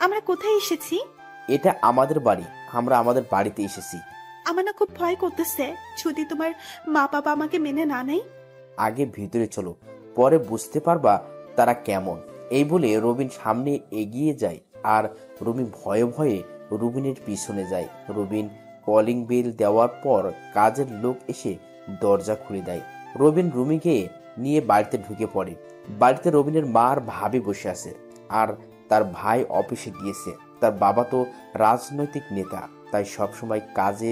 আমরা কোথায় এসেছি? এটা আমাদের বাড়ি, আমরা আমাদের বাড়িতে এসেছি। আমার না খুব ভয় করতেছে, যদি তোমার মা বাবা আমাকে মেনে না নেয়। আগে ভিতরে চলো, পরে বুঝতে পারবা তারা কেমন। এই বলে রবিন সামনে এগিয়ে যায় আর রুমি ভয়ে ভয়ে রুবিনের পিছনে যায়। রবিন কলিং বেল দেওয়ার পর কাজের লোক এসে দরজা খুলে দেয়। রবিন রুমিকে নিয়ে বাড়িতে ঢুকে পড়ে। বাড়িতে রবিনের মা আর ভাবি বসে আছে, আর তার ভাই অফিসে গিয়েছে। তার বাবা তো রাজনৈতিক নেতা, তাই সবসময় কাজে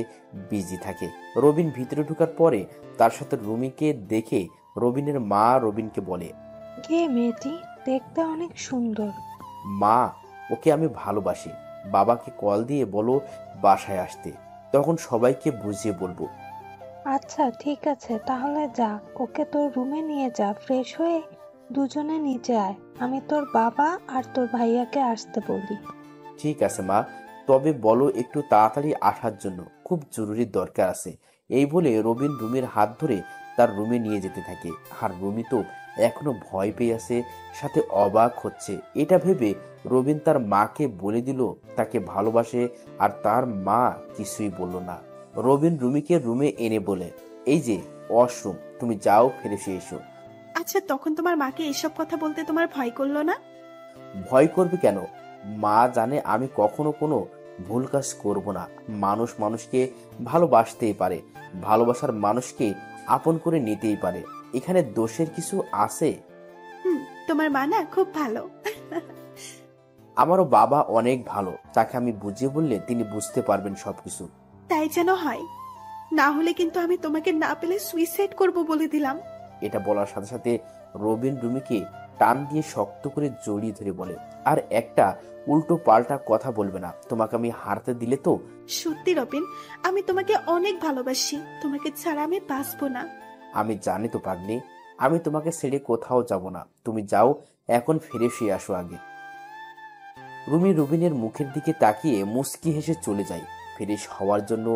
বিজি থাকে। রবিন ভিতরে ঢোকার পরে তার সাথে রুমিকে দেখে রবিনের মা রবিনকে বলে, কে মেয়েটি? দেখতে অনেক সুন্দর। মা, ওকে আমি ভালোবাসি। বাবাকে কল দিয়ে বলো বাসায় আসতে, তখন সবাইকে বুঝিয়ে বলবো। আচ্ছা ঠিক আছে, তাহলে যা, ওকে তোর রুমে নিয়ে যা, ফ্রেশ হয়ে দুজনে নিচে আয়। আমি তোর বাবা আর তোর ভাইয়াকে আসতে বলি। ঠিক আছে মা, তবে বলো একটু তাড়াতাড়ি আসার জন্য, খুব জরুরি দরকার আছে। এই বলে রবিন রুমির হাত ধরে তার রুমে নিয়ে যেতে থাকে। আর রুমি তো এখনো ভয় পেয়ে আছে, সাথে অবাক হচ্ছে। এটা ভেবে রবিন তার মাকে বলে দিল তাকে ভালোবাসে, আর তার মা কিছুই বলল না। রবিন রুমিকে রুমে এনে বলে, এই যে ওয়াশরুম, তুমি যাও, ফ্রেশ হয়ে এসো। আচ্ছা, তখন তোমার মাকে এসব কথা বলতে তোমার ভয় করলো না? ভয় করবে কেন? মা জানে আমি কখনো কোনো ভুল কাজ করব না। মানুষ মানুষকে ভালোবাসতেই পারে, ভালোবাসার মানুষকে আপন করে নিতেই পারে। এখানে দোষের কিছু আছে? হুম, তোমার মা না খুব ভালো। আমারও বাবা অনেক ভালো, তাকে আমি বুঝিয়ে বললে তিনি বুঝতে পারবেন সবকিছু। তাই যেন হয়, না হলে কিন্তু আমি তোমাকে না পেলে সুইসাইড করব বলে দিলাম। এটা বলার সাথে সাথে রবিন রুমিকে টান দিয়ে শক্ত করে জড়িয়ে ধরে বলে, আর একটা উল্টো পাল্টা কথা বলবে না, তোমাকে আমি হারতে দিলে তো। সত্যি রবিন, আমি তোমাকে অনেক ভালোবাসি, তোমাকে ছাড়া আমি বাঁচবো না। আমি জানি তো পাগলি, আমি তোমাকে ছেড়ে কোথাও যাব না। তুমি যাও, এখন ফিরে শুয়ে আসো আগে। রুমি রুবিনের মুখের দিকে তাকিয়ে মুচকি হেসে চলে যায়। ফ্রেশ হওয়ার জন্য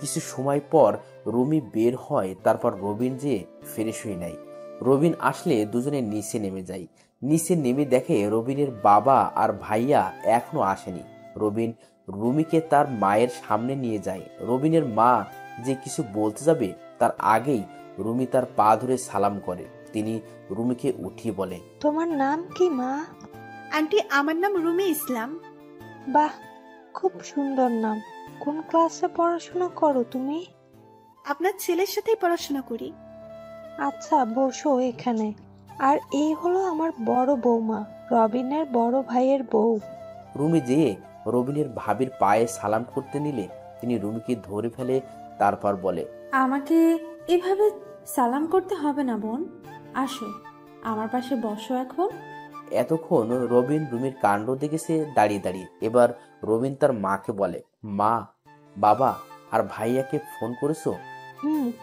কিছু সময় পর রুমি বের হয়, তারপর রবিন যেয়ে ফ্রেশ হয়ে নেয়। রবিন আসলে দুজনে নিচে নেমে যায়। নিচে নেমে দেখে রবিনের বাবা আর ভাইয়া এখনো আসেনি। রবিন রুমিকে তার মায়ের সামনে নিয়ে যায়। রবিনের মা যে কিছু বলতে যাবে তার আগেই রুমি তার পা ধরে সালাম করে। তিনি রুমিকে উঠিয়ে বলে, তোমার নাম কি মা? আন্টি, আমার নাম রুমি ইসলাম। বাহ, খুব সুন্দর নাম। কোন ক্লাসে পড়াশোনা করো তুমি? আপনার ছেলের সাথেই পড়াশোনা করি। আচ্ছা বসো এখানে। আর এই হলো আমার বড় বৌমা, রবিনের বড় ভাইয়ের বউ। রুমি যেয়ে রবিনের ভাবির পায়ে সালাম করতে নিলে তিনি রুমিকে ধরে ফেলে, তারপর বলে, আমাকে এভাবে সালাম করতে হবে না বোন, আসো আমার পাশে বসো এখন। এতক্ষণ রবিন রুমির কাণ্ড দেখেছে দাঁড়িয়ে দাঁড়িয়ে। এবার রবিন তার মাকে বলে, মা, বাবা আর ভাইয়াকে ফোন করেছো?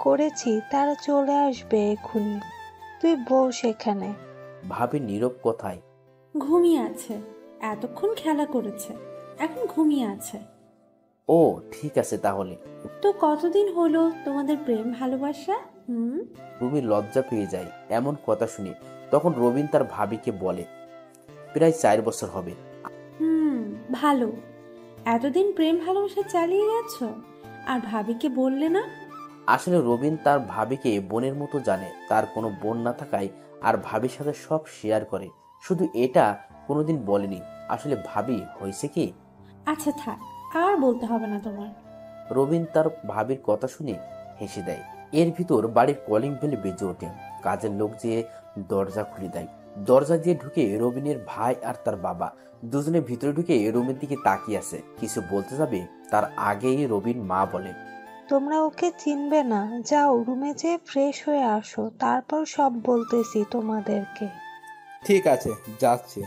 করেছি, তারা চলে আসবে এক্ষুনি। তুই বস এখানে। ভাবি নীরব কোথায়? ঘুমিয়ে আছে, এতক্ষণ খেলা করেছে, এখন ঘুমিয়ে আছে। ও ঠিক আছে তাহলে। তো কতদিন হলো তোমাদের প্রেম ভালোবাসা? রুমি লজ্জা পেয়ে যায় এমন কথা শুনে। তখন রবিন তার ভাবিকে বলে, প্রায় 4 বছর হবে। ভালো, এতদিন প্রেম ভালোবাসা চালিয়ে গেছো আর ভাবিকে বললে না? আসলে রবিন তার ভাবিকে বোনের মতো জানে, তার কোনো বোন না থাকায় আর ভাবির সাথে সব শেয়ার করে। শুধু এটা কোনোদিন বলেনি। আসলে ভাবি হয়েছে কি। আচ্ছা থাক, আর বলতে হবে না তোমার। রবিন তার ভাবির কথা শুনে হেসে দেয়। এর ভিতর বাড়ির কলিং বেল বেজে ওঠে। কাজের লোক যে দরজা খুলে দেয়। দরজা দিয়ে ঢুকে রবিনের ভাই আর তার বাবা দুজনে ভিতরে ঢুকে রুমের দিকে তাকিয়ে আছে। কিছু বলতে যাবে তার আগেই রবিন মা বলে, তোমরা ওকে চিনবে না, যাও রুমে যেয়ে ফ্রেশ হয়ে আসো, তারপর সব বলতেছি তোমাদেরকে। ঠিক আছে, যাচ্ছি।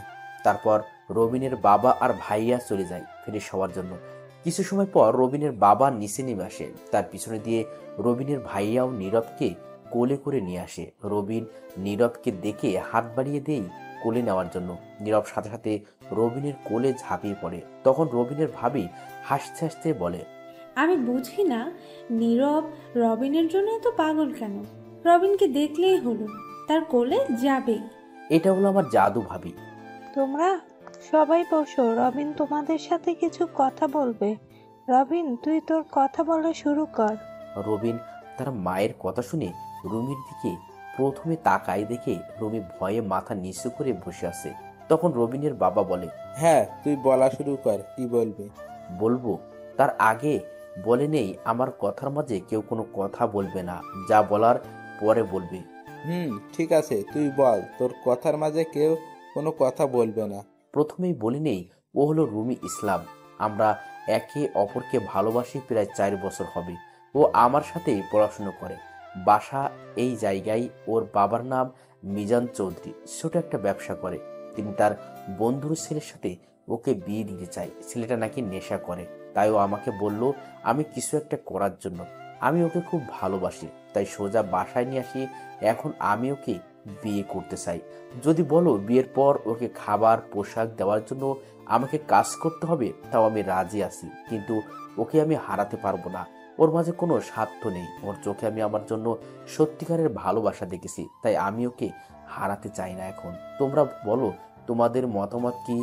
তারপর রবিনের বাবা আর ভাইয়া চলে যায় ফ্রেশ হওয়ার জন্য। কিছু সময় পর রবিনের বাবা নিচে নেমে আসে। তার পিছনে দিয়ে রবিনের ভাইয়াও নীরবকে কোলে করে নিয়ে আসে। রবিন নীরবকে দেখে হাত বাড়িয়ে দেই কোলে নেওয়ার জন্য। নীরব সাথে সাথে রবিনের কোলে ঝাঁপিয়ে পড়ে। তখন রবিনের ভাবি হাসতে হাসতে বলে, আমি বুঝি না নীরব রবিনের জন্য এত পাগল কেন। রবিনকে দেখলেই হলো, তার কোলে যাবেই। এটা হলো আমার জাদু ভাবি। তোমরা সবাই বসো, রবিন তোমাদের সাথে কিছু কথা বলবে। রবিন, তুই তোর কথা বলা শুরু কর। রবিন তার মায়ের কথা শুনে রুমির দিকে প্রথমে তাকায়, দেখে রুমি ভয়ে মাথা নিচু করে বসে আছে। তখন রবিনের বাবা বলে, হ্যাঁ, তুই বলা শুরু কর, কি বলবি? বলবো? তার আগে বলে নেই, আমার কথার মাঝে কেউ কোনো কথা বলবে না, যা বলার পরে বলবে। ঠিক আছে, তুই বল, তোর কথার মাঝে কেউ কোনো কথা বলবে না। প্রথমেই বলে নেই, ও হলো রুমি ইসলাম। আমরা একে অপরকে ভালোবাসি প্রায় 4 বছর হবে। ও আমার সাথেই পড়াশুনো করে, বাসা এই জায়গায়। ওর বাবার নাম মিজান চৌধুরী, ছোট একটা ব্যবসা করে। তিনি তার বন্ধুর ছেলের সাথে ওকে বিয়ে দিতে চায়। ছেলেটা নাকি নেশা করে, তাই ও আমাকে বলল আমি কিছু একটা করার জন্য। আমি ওকে খুব ভালোবাসি, তাই সোজা বাসায় নিয়ে আসি। এখন আমি ওকে বিয়ে করতে চাই। যদি বলো বিয়ের পর ওকে খাবার পোশাক দেওয়ার জন্য আমাকে কাজ করতে হবে, তাও আমি রাজি আছি। কিন্তু ওকে আমি হারাতে পারবো না। ওর মাঝে কোনো স্বার্থ নেই। ওর চোখে আমি আমার জন্য সত্যিকারের ভালোবাসা দেখেছি, তাই আমি ওকে হারাতে চাই না। এখন তোমরা বলো তোমাদের মতামত কি,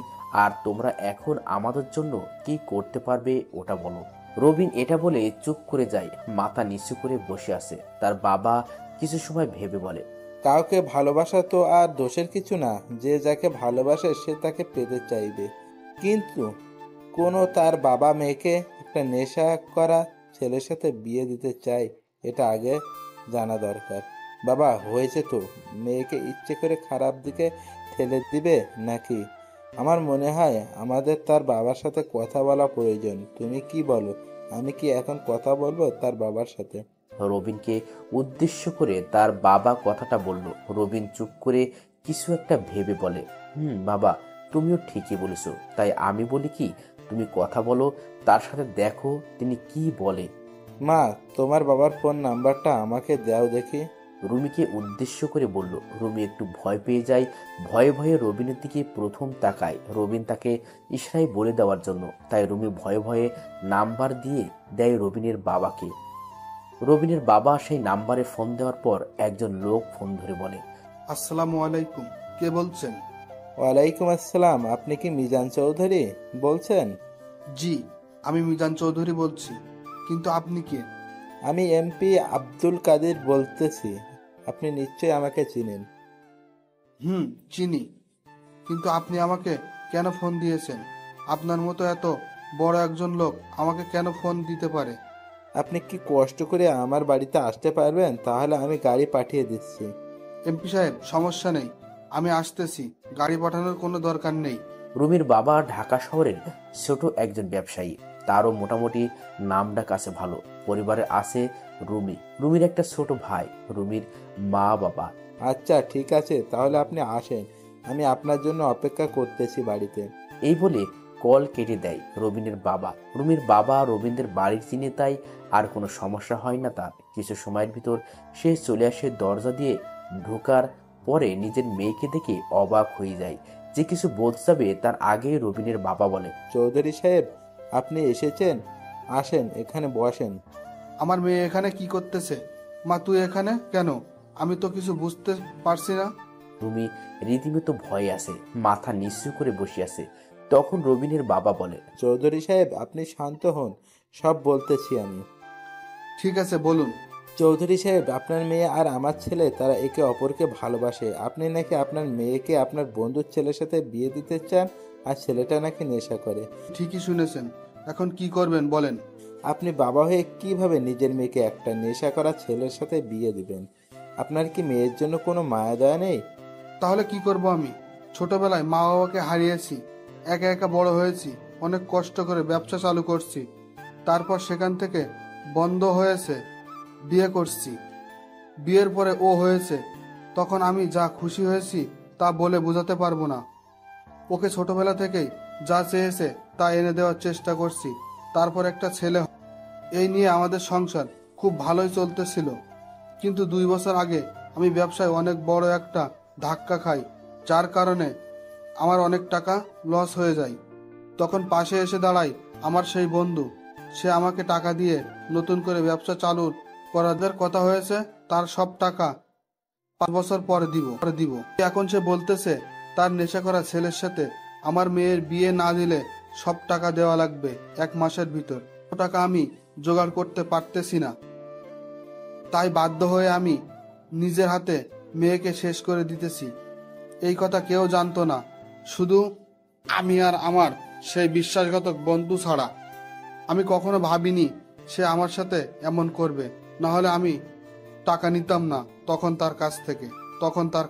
আর তোমরা এখন আমাদের জন্য কি করতে পারবে ওটা বলো। রবিন এটা বলে চুপ করে যায়, মাথা নিচু করে বসে আছে। তার বাবা কিছু সময় ভেবে বলে, কাউকে ভালোবাসা তো আর দোষের কিছু না। যে যাকে ভালোবাসে সে তাকে পেতে চাইবে। কিন্তু কোনো তার বাবা মেয়েকে একটা নেশা করা ছেলের সাথে বিয়ে দিতে চায়, এটা আগে জানা দরকার। বাবা, হয়েছে তো, মেয়েকে ইচ্ছে করে খারাপ দিকে ঠেলে দিবে নাকি? আমার মনে হয় আমাদের তার বাবার সাথে কথা বলা প্রয়োজন। তুমি কি বলো? আমি কি এখন কথা বলবো তার বাবার সাথে? রবিনকে উদ্দেশ্য করে তার বাবা কথাটা বলল। রবিন চুপ করে কিছু একটা ভেবে বলে, বাবা, তুমিও ঠিকই বলেছো। তাই আমি বলি কি, তুমি কথা বলো, তার সাথে দেখো তিনি কি বলে। মা, তোমার বাবার ফোন নাম্বারটা আমাকে দাও দেখি। রুমিকে উদ্দেশ্য করে বলল। রুমি একটু ভয় পেয়ে যায়। ভয়ে ভয়ে রবিনের দিকে প্রথম তাকায়, রবিন তাকে ইশারায় বলে দেওয়ার জন্য। তাই রুমি ভয়ে ভয়ে নাম্বার দিয়ে দেয় রবিনের বাবাকে। রবিনের বাবা সেই নাম্বারে ফোন দেওয়ার পর একজন লোক ফোন ধরে বলে, আসসালামু আলাইকুম, কে বলছেন? ওয়ালাইকুম আসসালাম। আপনি কি মিজান চৌধুরী বলছেন? জি, আমি মিজান চৌধুরী বলছি, কিন্তু আপনি কে? আমি এমপি আব্দুল কাদের বলতেছি। আপনি নিশ্চয়ই আমাকে চিনেন। চিনি, কিন্তু আপনি আমাকে কেন ফোন দিয়েছেন? আপনার মতো এত বড় একজন লোক আমাকে কেন ফোন দিতে পারে? আপনি কি কষ্ট করে আমার বাড়িতে আসতে পারবেন? তাহলে আমি গাড়ি পাঠিয়ে দিচ্ছি। এমপি সাহেব, সমস্যা নেই, আমি আসতেছি, গাড়ি পাঠানোর কোনো দরকার নেই। রুমির বাবা ঢাকা শহরের ছোট একজন ব্যবসায়ী। তারও মোটামুটি নামডাক আছে ভালো। পরিবারে আছে রুমির একটা ছোট ভাই, রুমির মা বাবা। আচ্ছা, ঠিক আছে, তাহলে আপনি আসেন। আমি আপনার জন্য অপেক্ষা করতেছি বাড়িতে। এই বলে কল কেটে দেয় রবিনের বাবা। রুমির বাবা রবীন্দ্রের বাড়ির চিনে, তাই আর কোনো সমস্যা হয় না তার। কিছু সময়ের ভিতর সে চলে আসে। দরজা দিয়ে ঢোকার পরে নিজের মেয়েকে দেখে অবাক হয়ে যায়। যে কিছু বলতে যাবে তার আগে রবিনের বাবা বলে, চৌধুরী সাহেব, আপনি এসেছেন? আসেন, এখানে বসেন। আমার মেয়ে এখানে কি করতেছে? মা, তুই এখানে কেন? আমি তো কিছু বুঝতে পারছি না। রুমি রীতিমতো ভয়ে আছে, মাথা নিচু করে বসে আছে। তখন রবিনের বাবা বলে, চৌধুরী সাহেব, আপনি শান্ত হন, সব বলতেছি আমি। ঠিক আছে, বলুন। চৌধুরী সাহেব, আপনার মেয়ে আর আমার ছেলে তারা একে অপরকে ভালোবাসে। আপনি নাকি আপনার মেয়েকে আপনার বন্ধুর ছেলের সাথে বিয়ে দিতে চান, আর ছেলেটা নাকি নেশা করে। ঠিকই শুনেছেন, এখন কি করবেন বলেন? আপনি বাবা হয়ে কিভাবে নিজের মেয়েকে একটা নেশা করা ছেলের সাথে বিয়ে দিবেন? আপনার কি মেয়ের জন্য কোনো মায়া দয়া নেই? তাহলে কি করব আমি? ছোটবেলায় মা বাবাকে হারিয়েছি, একা একা বড় হয়েছি, অনেক কষ্ট করে ব্যবসা চালু করছি, তারপর সেখান থেকে বন্ধ হয়েছে, বিয়ে করছি। বিয়ের পরে ও হয়েছে, তখন আমি যা খুশি হয়েছি তা বলে বোঝাতে পারবো না। ওকে ছোটবেলা থেকেই যা চেয়েছে তা এনে দেওয়ার চেষ্টা করছি। তারপর একটা ছেলে, এই নিয়ে আমাদের সংসার খুব ভালোই চলতেছিল। কিন্তু 2 বছর আগে আমি ব্যবসায় অনেক বড় একটা ধাক্কা খাই, যার কারণে আমার অনেক টাকা লস হয়ে যায়। তখন পাশে এসে দাঁড়ায় আমার সেই বন্ধু। সে আমাকে টাকা দিয়ে নতুন করে ব্যবসা চালু করার কথা হয়েছে, তার সব টাকা 5 বছর পরে দিব। এখন সে বলতেছে তার নেশা করা ছেলের সাথে আমার মেয়ের বিয়ে না দিলে সব টাকা দেওয়া লাগবে 1 মাসের ভিতর। ও টাকা আমি জোগাড় করতে পারতেছি না, তাই বাধ্য হয়ে আমি নিজের হাতে মেয়েকে শেষ করে দিতেছি। এই কথা কেউ জানতো না, শুধু আমি আর আমার সেই বিশ্বাসঘাতক বন্ধু ছাড়া। আমি কখনো ভাবিনি সে আমার সাথে এমন করবে, না হলে আমি টাকা নিতাম না তখন তার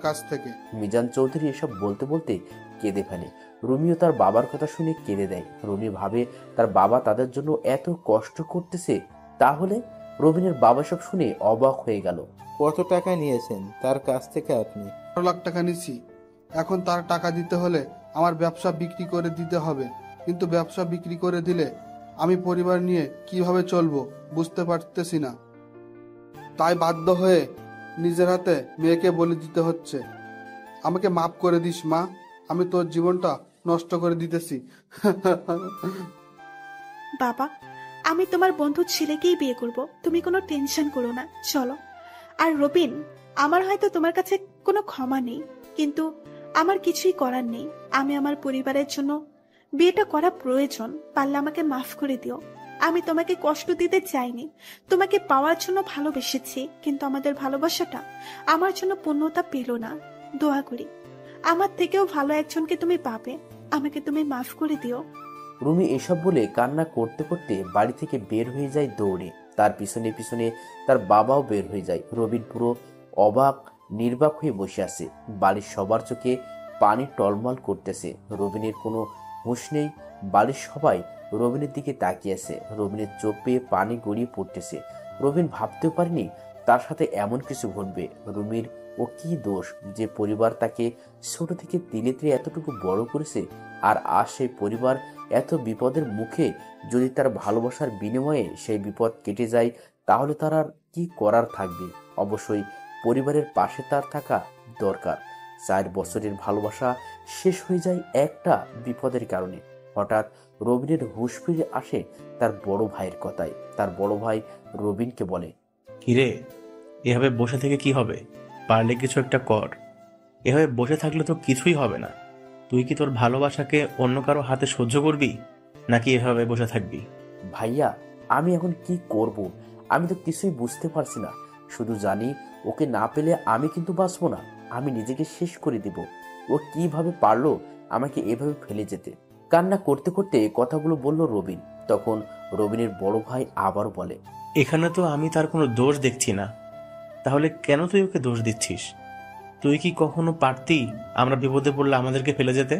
কাছ থেকে। মিজান চৌধুরী এসব বলতে বলতে কেঁদে ফেলে। রুমিও তার বাবার কথা শুনে কেঁদে দেয়। রুমি ভাবে তার বাবা তাদের জন্য এত কষ্ট করতেছে, তাহলে রবিনের বাবা সব শুনে অবাক হয়ে গেল। কত টাকা নিয়েছেন তার কাছ থেকে আপনি? 12 লাখ টাকা নিছি। এখন তার টাকা দিতে হলে আমার ব্যবসা বিক্রি করে দিতে হবে, কিন্তু ব্যবসা বিক্রি করে দিলে আমি পরিবার নিয়ে কিভাবে চলবো বুঝতে পারতেছি না। তাই বাধ্য হয়ে নিজের হাতে মেয়েকে বলে দিতে হচ্ছে। আমাকে মাফ করে দিস মা, আমি তোর জীবনটা নষ্ট করে দিতেছি। বাবা, আমি তোমার বন্ধুর ছেলেকেই বিয়ে করব, তুমি কোনো টেনশন করো না, চলো। আর রবিন, আমার হয়তো তোমার কাছে কোনো ক্ষমা নেই, কিন্তু আমার কিছুই করার নেই। আমি আমার পরিবারের জন্য বিয়েটা করা প্রয়োজন, পারলে আমাকে মাফ করে দিও। আমি তোমাকে কষ্ট দিতে চাইনি, তোমাকে পাওয়ার জন্য ভালোবেসেছি, কিন্তু আমাদের ভালোবাসাটা আমার জন্য পূর্ণতা পেল না। দোয়া করি আমার থেকেও ভালো একজনকে তুমি পাবে, আমাকে তুমি মাফ করে দিও। রুমি এসব বলে কান্না করতে করতে বাড়ি থেকে বের হয়ে যায় দৌড়ে। তার পিছনে পিছনে তার বাবাও বের হয়ে যায়। রবিন পুরো অবাক নির্বাক হয়ে বসে আছে। বাড়ির সবার চোখে পানি টলমল করতেছে। রবিনের কোনো হুঁশ নেই। বাড়ির সবাই রবিনের দিকে তাকিয়ে আছে। রবিনের চোখ পেয়ে পানি গড়িয়ে পড়তেছে। রবিন ভাবতেও পারেনি তার সাথে এমন কিছু ঘটবে। রুমির ও কি দোষ যে পরিবার তাকে ছোট থেকে তিলে তিলে এতটুকু বড় করেছে, আর আজ সেই পরিবার এত বিপদের মুখে যদি তার ভালোবাসার বিনিময়ে সেই বিপদ কেটে যায়, তাহলে তার আর কি করার থাকবে? অবশ্যই পরিবারের পাশে তার থাকা দরকার। 4 বছরের ভালোবাসা শেষ হয়ে যায় একটা বিপদের কারণে। হঠাৎ রবিনের হুঁশ ফিরে আসে তার বড় ভাইয়ের কথায়। তার বড় ভাই রবিনকে বলে, কিরে, এভাবে বসে থেকে কি হবে? পারলে কিছু একটা কর। এভাবে বসে থাকলে তো কিছুই হবে না। তুই কি তোর ভালোবাসাকে অন্য কারো হাতে সহ্য করবি, নাকি এভাবে বসে থাকবি? ভাইয়া, আমি এখন কি করব? আমি তো কিছুই বুঝতে পারছি না। শুধু জানি ওকে না পেলে আমি কিন্তু বাঁচবো না, আমি নিজেকে শেষ করে দিব। ও কিভাবে পারলো আমাকে এভাবে ফেলে যেতে? কান্না করতে করতে কথাগুলো বলল রবিন। তখন রবিনের বড় ভাই আবার বলে, এখানে তো আমি তার কোনো দোষ দেখছি না, তাহলে কেন তুই ওকে দোষ দিচ্ছিস? তুই কি কখনো পারতি আমরা বিপদে পড়লে আমাদেরকে ফেলে যেতে?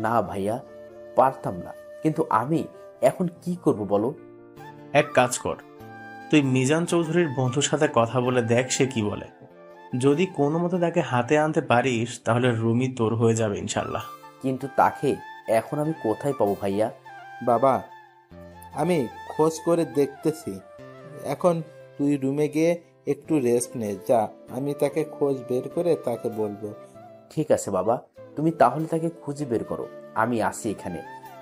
না ভাইয়া, পারতাম না, কিন্তু আমি এখন কি করব বলো? এক কাজ কর, তুই মিজান চৌধুরীর বন্ধুর সাথে কথা বলে দেখ সে কি বলে। যদি কোনো মতে তাকে হাতে আনতে পারিস তাহলে রুমি তোর হয়ে যাবে ইনশাল্লাহ। কিন্তু তাকে এখন আমি কোথায় পাবো ভাইয়া? বাবা, আমি খোঁজ করে দেখতেছি। এখন তুই রুমে গিয়ে একটু রেস্ট নে, যা। আমি তাকে খোঁজ বের করে তাকে বলবো। ঠিক আছে বাবা, তুমি তাহলে তাকে খুঁজে বের করো, আমি আসি এখানে।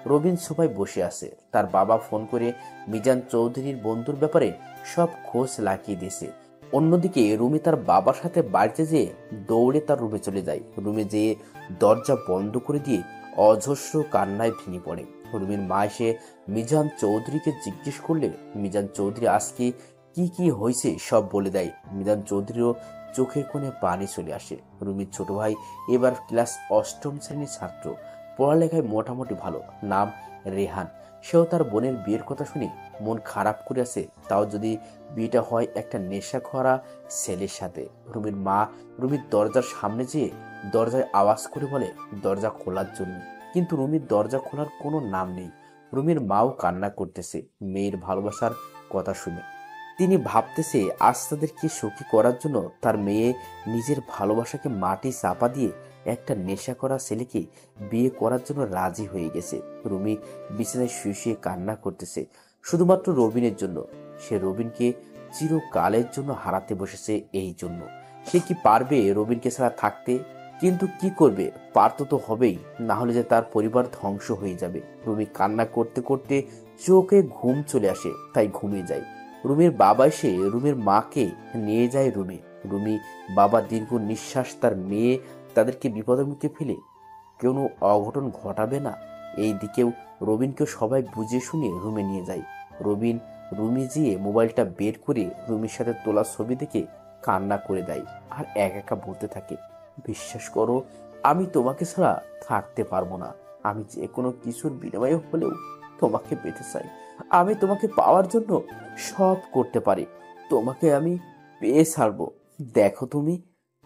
রবিন সোফায় বসে আছে। তার বাবা ফোন করে মিজান চৌধুরীর বন্ধুর ব্যাপারে সব খোঁজ লাগিয়ে দিয়েছে। অন্যদিকে রুমি তার বাবার সাথে বাড়িতে যেয়ে দৌড়ে তার রুমে চলে যায়। রুমে যেয়ে দরজা বন্ধ করে দিয়ে অজস্র কান্নায় ভেঙে পড়ে। রুমির মা এসে মিজান চৌধুরীকে জিজ্ঞেস করলে মিজান চৌধুরী আজকে কি কি হয়েছে সব বলে দেয়। মিজান চৌধুরীও চোখের কোণে পানি চলে আসে। রুমির ছোট ভাই এবার ক্লাস 8ম শ্রেণীর ছাত্র, পড়ালেখায় মোটামুটি ভালো, নাম রেহান। সেও তার বোনের বিয়ের কথা শুনে মন খারাপ করে আছে, তাও যদি বিয়েটা হয় একটা নেশা খরা ছেলের সাথে। রুমির মা রুমির দরজার সামনে যেয়ে দরজায় আওয়াজ করে বলে দরজা খোলার জন্য, কিন্তু রুমির দরজা খোলার কোনো নাম নেই। রুমির মাও কান্না করতেছে মেয়ের ভালোবাসার কথা শুনে। তিনি ভাবতেছে আজ তাদেরকে সুখী করার জন্য তার মেয়ে নিজের ভালোবাসাকে মাটি চাপা দিয়ে একটা নেশা করা ছেলেকে বিয়ে করার জন্য রাজি হয়ে গেছে। রুমি বিছানায় শুয়ে শুয়ে কান্না করতেছে শুধুমাত্র রবিনের জন্য। সে রবিনকে চিরকালের জন্য হারাতে বসেছে। এই জন্য সে কি পারবে রবিনকে ছাড়া থাকতে? কিন্তু কি করবে, পারতো তো হবেই, না হলে যে তার পরিবার ধ্বংস হয়ে যাবে। রুমি কান্না করতে করতে চোখে ঘুম চলে আসে, তাই ঘুমিয়ে যায়। রুমির বাবা এসে রুমির মাকে নিয়ে যায় রুমে। রুমি বাবা দীর্ঘ নিঃশ্বাস, তার মেয়ে তাদেরকে বিপদের মুখে ফেলে কোনো অঘটন ঘটাবে না। এই দিকেও রবিনকে সবাই বুঝিয়ে শুনিয়ে রুমে নিয়ে যায়। রবিন রুমে যেয়ে মোবাইলটা বের করে রুমির সাথে তোলা ছবি দেখে কান্না করে দেয় আর একা বলতে থাকে, বিশ্বাস করো, আমি তোমাকে ছাড়া থাকতে পারবো না। আমি যে কোনো কিছুর বিনিময়ে হলেও তোমাকে পেতে চাই। আমি তোমাকে পাওয়ার জন্য সব করতে পারি। তোমাকে আমি পেয়ে ছাড়বো। দেখো তুমি।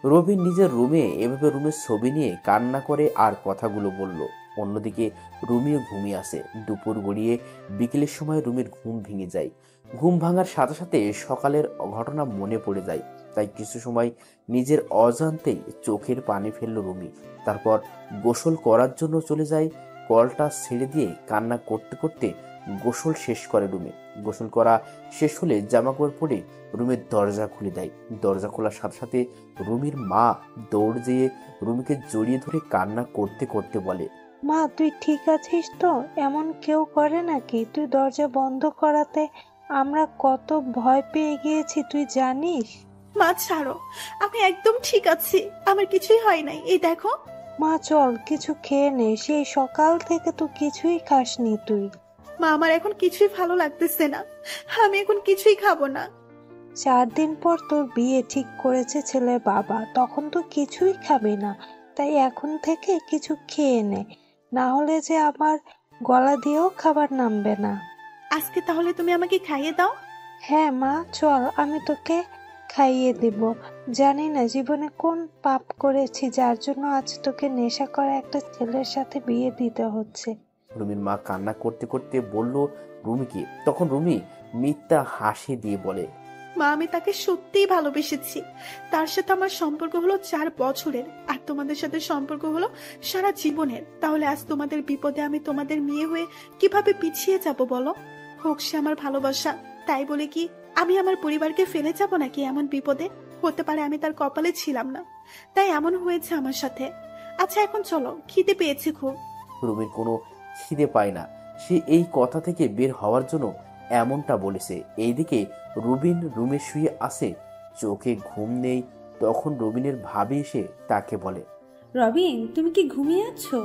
রবিন নিজের রুমে এভাবে রুমের ছবি নিয়ে কান্না করে আর কথাগুলো বলল। অন্যদিকে রুমিও ঘুমিয়ে আসে। দুপুর গড়িয়ে বিকেলের সময় রুমির ঘুম ভেঙে যায়। ঘুম ভাঙার সাথে সাথে সকালের ঘটনা মনে পড়ে যায়। তাই কিছু সময় নিজের অজান্তেই চোখের পানি ফেলল রুমি। তারপর গোসল করার জন্য চলে যায়। কলটা ছেড়ে দিয়ে কান্না করতে করতে গোসল শেষ করে রুমে। গোসল করা শেষ হলে জামাকাপড় পরে রুমের দরজা খুলে দেয়। দরজা খোলার সাথে সাথে রুমির মা দৌড় দিয়ে রুমিকে জড়িয়ে ধরে কান্না করতে করতে বলে, মা তুই ঠিক আছিস তো? এমন কেউ করে নাকি? তুই দরজা বন্ধ করাতে আমরা কত ভয় পেয়ে গিয়েছি তুই জানিস? মা ছাড়ো, আমি একদম ঠিক আছি, আমার কিছুই হয় নাই। এই দেখো। মা চল কিছু খেয়ে নে, সেই সকাল থেকে তো কিছুই খাসনি তুই। মা আমার এখন কিছুই ভালো লাগতেছে না, আমি এখন কিছুই খাবো না। 4 দিন পর তোর বিয়ে ঠিক করেছে ছেলের বাবা, তখন তো কিছুই খাবি না। তাই এখন থেকে কিছু খেয়ে নে, না হলে যে আমার গলা দিয়েও খাবার নামবে না। আজকে তাহলে তুমি আমাকে খাইয়ে দাও। হ্যাঁ মা চল, আমি তোকে খাইয়ে দিব। জানি না জীবনে কোন পাপ করেছি যার জন্য আজ তোকে নেশা করা একটা ছেলের সাথে বিয়ে দিতে হচ্ছে। রুমির মা কান্না করতে করতে বলল রুমিকে। তখন রুমি মিথ্যা হাসি দিয়ে বলে, মা আমি তাকে সত্যিই ভালোবেসেছি। তার সাথে আমার সম্পর্ক হলো 4 বছরের, আর তোমাদের সাথে সম্পর্ক হলো সারা জীবনের। তাহলে আজ তোমাদের বিপদে আমি তোমাদের মেয়ে হয়ে কিভাবে পিছিয়ে যাব বলো? হোক সে আমার ভালোবাসা, তাই বলে কি আমি আমার পরিবারকে ফেলে যাব নাকি এমন বিপদে? হতে পারে আমি তার কপালে ছিলাম না, তাই এমন হয়েছে আমার সাথে। আচ্ছা এখন চলো, খিদে পেয়েছে খুব। রুমির কোনো খিদে পায় না, সে এই কথা থেকে বের হওয়ার জন্য এমনটা বলেছে। এইদিকে রুবিন রুমে শুয়ে আসে, চোখে ঘুম নেই। তখন রুবিনের ভাবি এসে তাকে বলে, রবিন তুমি কি ঘুমিয়ে আছো?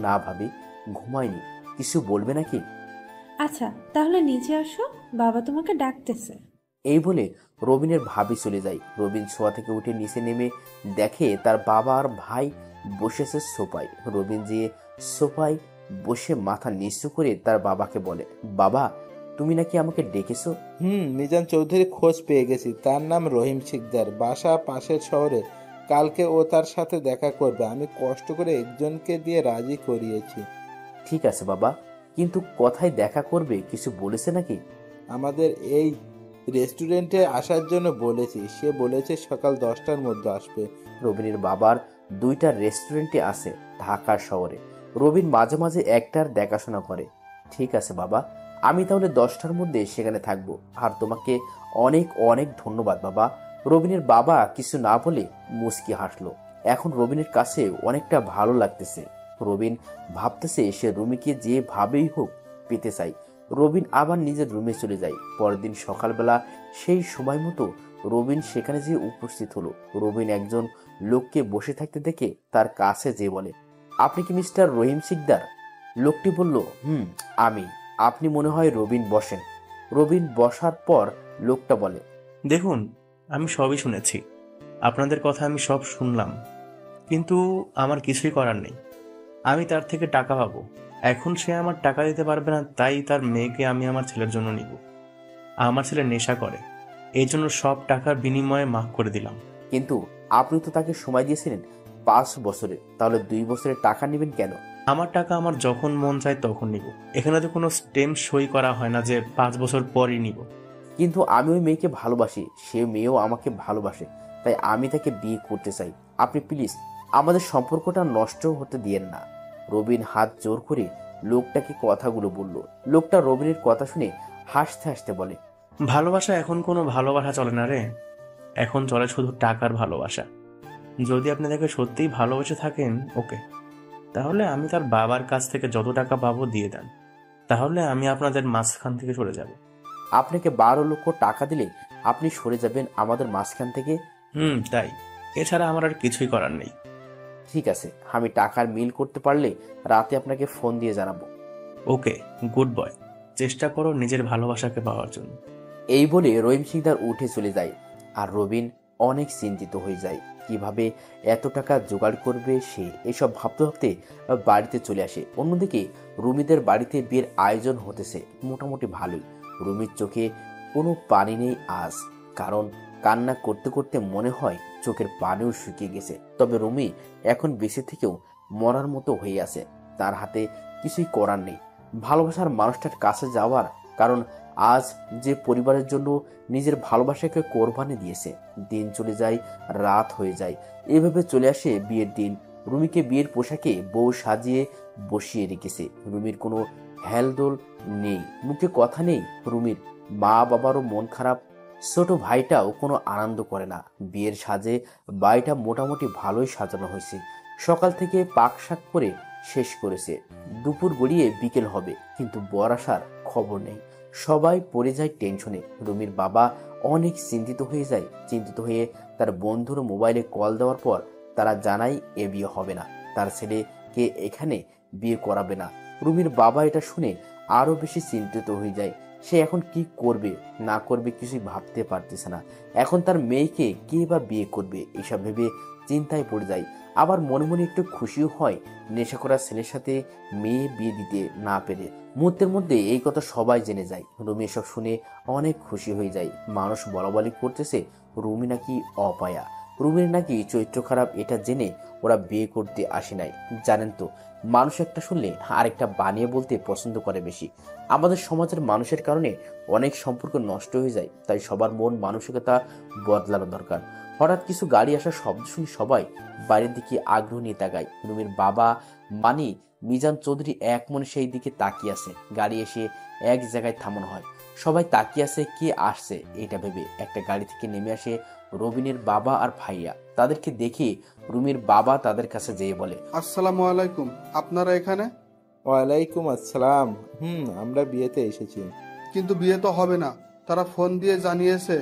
না ভাবি, ঘুমায়নি। কিছু বলবে নাকি? আচ্ছা তাহলে নিচে আসো, বাবা তোমাকে ডাকতেছে। এই বলে রবিনের ভাবি চলে যায়। রবিন শোয়া থেকে উঠে নিচে নেমে দেখে তার বাবা আর ভাই বসেছে সোফায়। রবিন যেয়ে সোফায় বসে মাথা নিচু করে তার বাবাকে বলে, বাবা তুমি নাকি আমাকে ডেকেছো? মিজান চৌধুরী খোঁজ পেয়ে গেছি। তার নাম রহিম শিকদার, বাসা পাশের শহরে। কালকে ও তার সাথে দেখা করবে। আমি কষ্ট করে একজনকে দিয়ে রাজি করিয়েছি। ঠিক আছে বাবা, কিন্তু কোথায় দেখা করবে কিছু বলেছে নাকি? আমাদের এই রেস্টুরেন্টে আসার জন্য বলেছি। সে বলেছে সকাল 10টার মধ্যে আসবে। রবিনের বাবার 2টা রেস্টুরেন্টে আছে ঢাকা শহরে। রবিন মাঝে মাঝে একটার দেখাশোনা করে। ঠিক আছে বাবা, আমি তাহলে 10টার মধ্যে সেখানে থাকবো। আর তোমাকে অনেক অনেক ধন্যবাদ বাবা। রবিনের বাবা কিছু না বলে মুচকি হাসলো। এখন রবিনের কাছে অনেকটা ভালো লাগতেছে। রবিন ভাবতেছে সে রুমিকে যে ভাবেই হোক পেতে চাই। রবিন আবার নিজের রুমে চলে যায়। পরের দিন সকালবেলা সেই সময় মতো রবিন সেখানে যেয়ে উপস্থিত হলো। রবিন একজন লোককে বসে থাকতে দেখে তার কাছে যেয়ে বলে, আপনি কি মিস্টার রহিম শিকদার? লোকটি বলল, আমি। আপনি মনে হয় রবিন, বসেন। রবিন বসার পর লোকটা বলে, দেখুন আমি সবই শুনেছি, আপনাদের কথা আমি সব শুনলাম, কিন্তু আমার কিছুই করার নেই। আমি তার থেকে টাকা পাবো। এখন সে আমার টাকা দিতে পারবে না, তাই তার মেয়েকে আমি আমার ছেলের জন্য নিব। আমার ছেলে নেশা করে, এই জন্য সব টাকার বিনিময়ে মাফ করে দিলাম। কিন্তু আপনি তো তাকে সময় দিয়েছিলেন 5 বছরের, তাহলে 2 বছরের টাকা নেবেন কেন? আমার টাকা আমার যখন মন চায় তখন নিব। এখানে তো কোনো স্টেম্প সই করা হয় না যে 5 বছর পরই নিব। কিন্তু আমি ওই মেয়েকে ভালোবাসি, সে মেয়েও আমাকে ভালোবাসে, তাই আমি তাকে বিয়ে করতে চাই। আপনি প্লিজ আমাদের সম্পর্কটা নষ্ট হতে দিয়েন না। রবিন হাত জোর করে লোকটাকে কথাগুলো বলল। লোকটা রবিনের কথা শুনে হাসতে হাসতে বলে, ভালোবাসা এখন কোনো ভালোবাসা চলে না রে, এখন চলে শুধু টাকার ভালোবাসা। যদি আপনি তাকে সত্যিই ভালোবেসে থাকেন ওকে, তাহলে আমি তার বাবার কাছ থেকে যত টাকা পাবো দিয়ে দেন, তাহলে আমি আপনাদের মাঝখান থেকে সরে যাব। আপনাকে 12 লক্ষ টাকা দিলে আপনি সরে যাবেন আমাদের মাঝখান থেকে? তাই, এছাড়া আমার আর কিছুই করার নেই। ঠিক আছে, আমি টাকার মিল করতে পারলে রাতে আপনাকে ফোন দিয়ে জানাবো। ওকে, গুড বয়। চেষ্টা করো নিজের ভালোবাসাকে পাওয়ার জন্য। এই বলে রহিম সিকদার উঠে চলে যায়। আর রবিন অনেক চিন্তিত হয়ে যায়, কিভাবে এত টাকা জোগাড় করবে সে। এসব ভাবতে ভাবতে বাড়িতে চলে আসে। অন্যদিকে রুমিদের বাড়িতে বিয়ের আয়োজন হতেছে মোটামুটি ভালোই। রুমির চোখে কোনো পানি নেই আজ, কারণ কান্না করতে করতে মনে হয় চোখের পানিও শুকিয়ে গেছে। তবে রুমি এখন বেঁচে থেকেও মরার মতো হয়ে আছে। তার হাতে কিছুই করার নেই ভালোবাসার মানুষটার কাছে যাওয়ার, কারণ আজ যে পরিবারের জন্য নিজের ভালোবাসাকে কোরবানি দিয়েছে। দিন চলে যায়, রাত হয়ে যায়, এভাবে চলে আসে বিয়ের দিন। রুমিকে বিয়ের পোশাকে বউ সাজিয়ে বসিয়ে রেখেছে। রুমির কোনো হেলদোল নেই, মুখে কথা নেই। রুমির মা বাবারও মন খারাপ, ছোট ভাইটাও কোনো আনন্দ করে না। বিয়ের সাজে বাড়িটা মোটামুটি ভালোই সাজানো হয়েছে। সকাল থেকে পাক শাক করে শেষ করেছে। দুপুর গড়িয়ে বিকেল হবে, কিন্তু বর আসার খবর নেই। সবাই পড়ে যায় টেনশনে। রুমির বাবা অনেক চিন্তিত হয়ে তার বন্ধুর মোবাইলে কল দেওয়ার পর তারা জানায় এ বিয়ে হবে না, তার ছেলেকে এখানে বিয়ে করাবে না। রুমির বাবা এটা শুনে আরো বেশি চিন্তিত হয়ে যায়। সে এখন কি করবে না করবে কিছুই ভাবতে পারতেছে না। এখন তার মেয়েকে কে বা বিয়ে করবে, এসব ভেবে চিন্তায় পড়ে যায়। আবার মনে মনে একটু খুশিও হয় নেশা করা ছেলের সাথে মেয়ে বিয়ে দিতে না পেরে। মুহূর্তের মধ্যে এই কথা সবাই জেনে যায়। রুমি এসব শুনে অনেক খুশি হয়ে যায়। মানুষ বলাবলি করতেছে রুমি নাকি অপায়া, রুমির নাকি চরিত্র খারাপ। এটা জেনে ওরা বিয়ে করতে আসে নাই। জানেন তো, মানুষ একটা শুনলে আরেকটা বানিয়ে বলতে পছন্দ করে বেশি। আমাদের সমাজের মানুষের কারণে অনেক সম্পর্ক নষ্ট হয়ে যায়। তাই সবার মন মানসিকতা বদলানো দরকার। হঠাৎ কিছু গাড়ি আসার শব্দ শুনি সবাই বাইরের দিকে আগ্রহ নিয়ে তাকায়। রুমির বাবা মানি মিজান চৌধুরী এক মনে সেই দিকে তাকিয়ে আছে। গাড়ি এসে এক জায়গায় থামানো হয়। সবাই তাকিয়ে আছে কে আসছে এটা ভেবে। একটা গাড়ি থেকে নেমে আসে রবিনের বাবা আর ভাইয়া। তাদেরকে দেখে রুমির বাবা তাদের কাছে যেয়ে বলে, আসসালামু আলাইকুম, আপনারা এখানে? ওয়ালাইকুম আসসালাম। আমরা বিয়েতে এসেছি। কিন্তু বিয়ে তো হবে না, তারা ফোন দিয়ে জানিয়েছে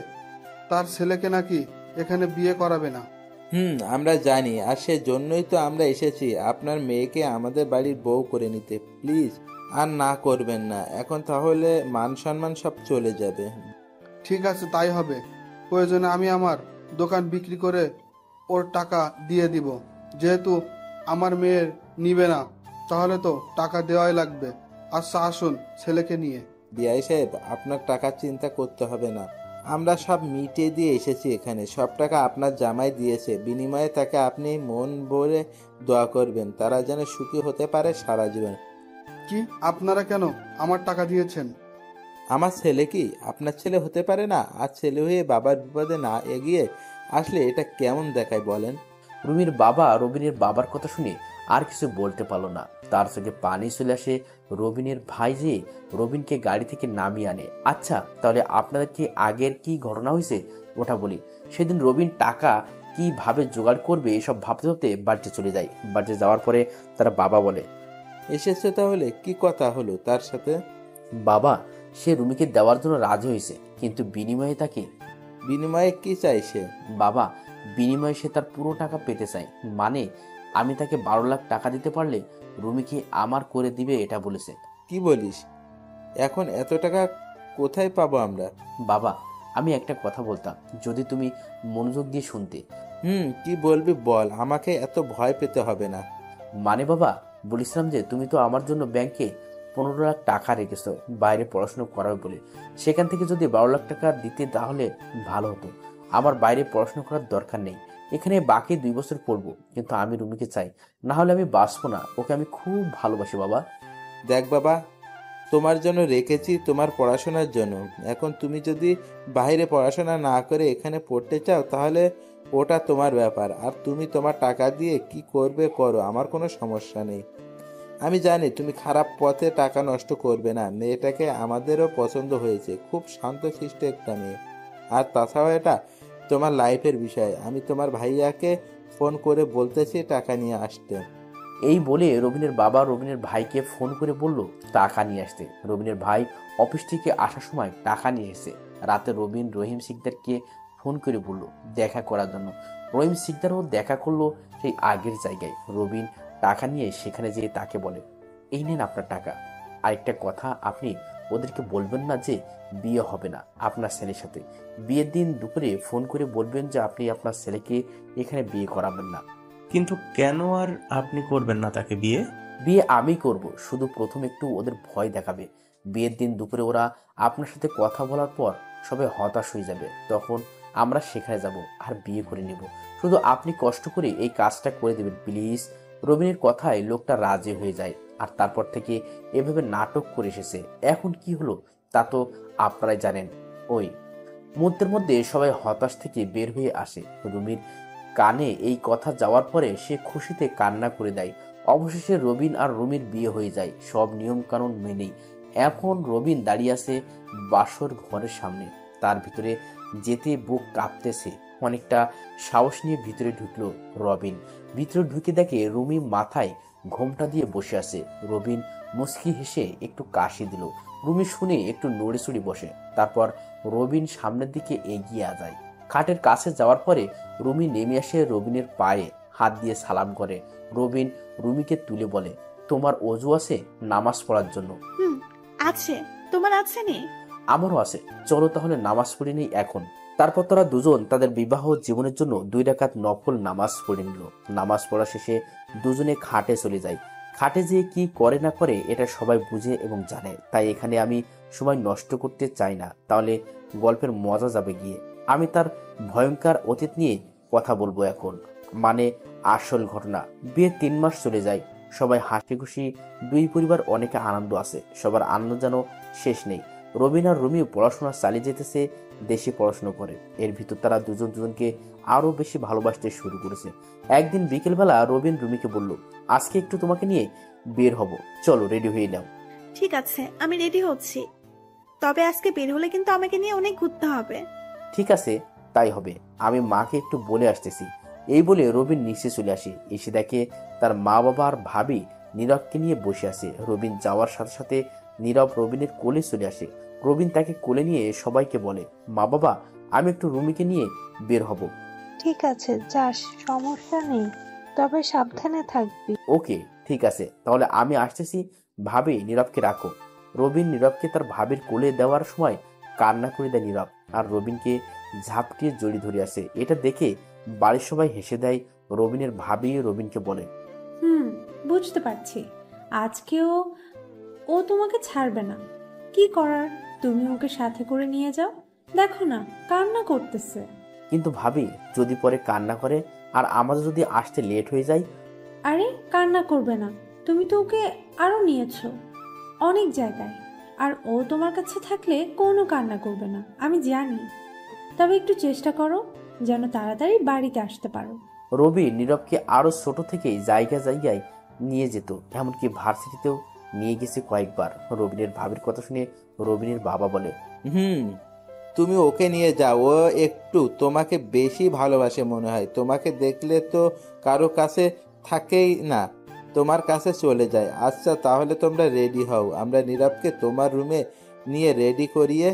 তার ছেলেকে নাকি এখানে বিয়ে করাবে না। আমরা জানি, আর সেজন্যই তো আমরা এসেছি আপনার মেয়েকে আমাদের বাড়ির বউ করে নিতে। প্লিজ আর না করবেন না, এখন তাহলে মান সম্মান সব চলে যাবে। ঠিক আছে, তাই হবে। প্রয়োজনে আমি আমার দোকান বিক্রি করে ওর টাকা দিয়ে দিব। যেহেতু আমার মেয়ের নিবে না, তাহলে তো টাকা দেওয়াই লাগবে। আচ্ছা আসুন ছেলেকে নিয়ে। বিআই সাহেব, আপনার টাকার চিন্তা করতে হবে না, আমরা সব মিটিয়ে দিয়ে এসেছি এখানে। সব টাকা আপনার জামাই দিয়েছে, বিনিময়ে তাকে আপনি মন ভরে দোয়া করবেন, তারা যেন সুখী হতে পারে সারা জীবন। কি আপনারা কেন আমার টাকা দিয়েছেন? আমার ছেলে কি আপনার ছেলে হতে পারে না? আর ছেলে হয়ে বাবার বিপদে না এগিয়ে আসলে এটা কেমন দেখায় বলেন? রুমির বাবা রবিনের বাবার কথা শুনে আর কিছু বলতে পারলো না। তার চোখে পানি চলে আসে। রবিনের ভাই যে রবিনকে গাড়ি থেকে নামিয়ে আনে। আচ্ছা তাহলে আপনাদের কি আগের কি ঘটনা হয়েছে ওটা বলি। সেদিন রবিন টাকা কিভাবে জোগাড় করবে এসব ভাবতে ভাবতে বাড়িতে চলে যায়। বাড়িতে যাওয়ার পরে তার বাবা বলে, এসেছে তাহলে কি কথা হলো তার সাথে? বাবা সে রুমিকে দেওয়ার জন্য রাজি হয়েছে, কিন্তু বিনিময়ে তাকে। বিনিময়ে কি চাইছে? বাবা বিনিময়ে সে তার পুরো টাকা পেতে চায়। মানে আমি তাকে 12 লাখ টাকা দিতে পারলে রুমিকে আমার করে দিবে এটা বলেছে। কি বলিস? এখন এত টাকা কোথায় পাবো আমরা? বাবা আমি একটা কথা বলতাম, যদি তুমি মনোযোগ দিয়ে শুনতে। কি বলবি বল, আমাকে এত ভয় পেতে হবে না। মানে বাবা বলেছিলাম যে তুমি তো আমার জন্য ব্যাংকে 15 লাখ টাকা রেখেছো বাইরে পড়াশোনা করাবে বলে। সেখান থেকে যদি 12 লাখ টাকা দিতে তাহলে ভালো হতো। আমার বাইরে পড়াশোনা করার দরকার নেই, এখানে বাকি 2 বছর পড়বো। কিন্তু আমি রুমিকে চাই, না হলে আমি বাঁচবো না। ওকে আমি খুব ভালোবাসি বাবা। দেখ বাবা, তোমার জন্য রেখেছি তোমার পড়াশোনার জন্য। এখন তুমি যদি বাইরে পড়াশোনা না করে এখানে পড়তে চাও তাহলে ওটা তোমার ব্যাপার। আর তুমি তোমার টাকা দিয়ে কি করবে করো, আমার কোনো সমস্যা নেই। আমি জানি তুমি খারাপ পথে টাকা নষ্ট করবে না। মেয়েটাকে আমাদেরও পছন্দ হয়েছে, খুব শান্তশিষ্ট একটা মেয়ে। আর তাছাড়াও এটা তোমার লাইফের বিষয়। আমি তোমার ভাইয়াকে ফোন করে বলতেছি টাকা নিয়ে আসতে। এই বলে রবিনের বাবা রবিনের ভাইকে ফোন করে বলল টাকা নিয়ে আসতে। রবিনের ভাই অফিস থেকে আসার সময় টাকা নিয়ে এসেছে। রাতে রবিন রহিম সিকদারকে ফোন করে বলল দেখা করার জন্য। রহিম সিকদারও দেখা করলো সেই আগের জায়গায়। রবিন টাকা নিয়ে সেখানে যেয়ে তাকে বলে, এই নেন আপনার টাকা। আরেকটা কথা, আপনি ওদেরকে বলবেন না যে বিয়ে হবে না আপনার ছেলের সাথে। বিয়ের দিন দুপুরে ফোন করে বলবেন যে আপনি আপনার ছেলেকে এখানে বিয়ে করাবেন না। কিন্তু কেন আর আপনি করবেন না তাকে বিয়ে? বিয়ে আমি করব, শুধু প্রথম একটু ওদের ভয় দেখাবে। বিয়ের দিন দুপুরে ওরা আপনার সাথে কথা বলার পর সবাই হতাশ হয়ে যাবে, তখন আমরা সেখানে যাব আর বিয়ে করে নেব। শুধু আপনি কষ্ট করে এই কাজটা করে দেবেন প্লিজ। রবিনের কথায় লোকটা রাজি হয়ে যায়, আর তারপর থেকে এভাবে নাটক করে এসেছে। এখন কি হলো তা তো আপনারাই জানেন। ওই মুহূর্তের মধ্যে সবাই হতাশ থেকে বের হয়ে আসে। রুমির কানে এই কথা যাওয়ার পরে সে খুশিতে কান্না করে দেয়। অবশেষে রবিন আর রুমির বিয়ে হয়ে যায় সব নিয়ম কানুন মেনেই। এখন রবিন দাঁড়িয়ে আছে বাসর ঘরের সামনে, তার ভিতরে যেতে বুক কাঁপতেছে। অনেকটা সাহস নিয়ে ভিতরে ঢুকলো রবিন। ভিতরে ঢুকে দেখে রুমি মাথায় ঘোমটা দিয়ে বসে আছে। রবিন মুচকি হেসে একটু কাশি দিল। রুমি শুনে একটু নড়েচড়ে বসে, তারপর রবিন সামনের দিকে এগিয়ে যায়। খাটের কাছে যাওয়ার পরে রুমি নেমে আসে রবিনের পায়ে হাত দিয়ে সালাম করে। রবিন রুমিকে তুলে বলে, তোমার অজু আছে নামাজ পড়ার জন্য? আছে। তোমার আছে নি? আমারও আছে, চলো তাহলে নামাজ পড়ে নেই এখন। তারপর তারা দুজন তাদের বিবাহ জীবনের জন্য 2 রাকাত নফল নামাজ পড়ে নিল। নামাজ পড়া শেষে দুজনে খাটে চলে যায়। খাটে যেয়ে কি করে না করে এটা সবাই বুঝে এবং জানে, তাই এখানে আমি সময় নষ্ট করতে চাই না, তাহলে গল্পের মজা যাবে গিয়ে। আমি তার ভয়ঙ্কর অতীত নিয়ে কথা বলবো এখন, মানে আসল ঘটনা। বিয়ের 3 মাস চলে যায়, সবাই হাসি খুশি, 2 পরিবার অনেকে আনন্দ আছে, সবার আনন্দ যেন শেষ নেই। রবিন আর রুমিও পড়াশোনা চালিয়ে যেতেছে, দেশে পড়াশোনা করে। এর ভিতর তারা দুজন দুজনকে আরো বেশি ভালোবাসতে শুরু করেছে। একদিন বিকেলবেলা রবিন রুমিকে বলল, আজকে একটু তোমাকে নিয়ে বের হব, চলো রেডি হয়ে নাও। ঠিক আছে, আমি রেডি হচ্ছি। তবে আজকে বের হলে কিন্তু আমাকে নিয়ে অনেক ঘুরতে হবে। ঠিক আছে, তাই হবে, আমি মাকে একটু বলে আসতেছি। এই বলে রবিন নিচে চলে আসে। এসে দেখে তার মা বাবা আর ভাবি নীরবকে নিয়ে বসে আছে। রবিন যাওয়ার সাথে সাথে নীরব রবিনের কোলে চলে আসে। রবিন তাকে কোলে নিয়ে সবাইকে বলে, মা বাবা, আমি একটু রুমিকে নিয়ে বের হব। ঠিক আছে, যাস, সমস্যা নেই, তবে সাবধানে থাকবি। ওকে ঠিক আছে, তাহলে আমি আসতেছি। ভাবি নীরবকে রাখো। রবিন নীরবকে তার ভাবির কোলে দেওয়ার সময় কান্না করে দেয় নীরব, আর রবিনকে ঝাপটিয়ে জড়িয়ে ধরে আসে। এটা দেখে বাড়ির সবাই হেসে দেয়। রবিনের ভাবি রবিনকে বলে, বুঝতে পারছি, আজকেও ও তোমাকে ছাড়বে না। কি করার, তুমি ওকে সাথে করে নিয়ে যাও। দেখো না, কান্না করতেছে। কিন্তু ভাবি, যদি পরে কান্না করে আর আমাদের যদি আসতে লেট হয়ে যায়? আরে কান্না করবে না, তুমি তো ওকে আরো নিয়েছো অনেক জায়গায়, আর ও তোমার কাছে থাকলে কোনো কান্না করবে না, আমি জানি। তবে একটু চেষ্টা করো যেন তাড়াতাড়ি বাড়িতে আসতে পারো। রবি নীরবকে আরো ছোট থেকেই জায়গায় জায়গায় নিয়ে যেত, এমনকি ভার্সিটিতেও নিয়ে গেছে কয়েকবার। রবিনের ভাবির কথা শুনে রবিনের বাবা বলে, তুমি ওকে নিয়ে যাও, ও একটু তোমাকে বেশি ভালোবাসে মনে হয়। তোমাকে দেখলে তো কারো কাছে থাকেই না, তোমার কাছে চলে যায়। আচ্ছা তাহলে তোমরা রেডি হও, আমরা নীরবকে তোমার রুমে নিয়ে রেডি করিয়ে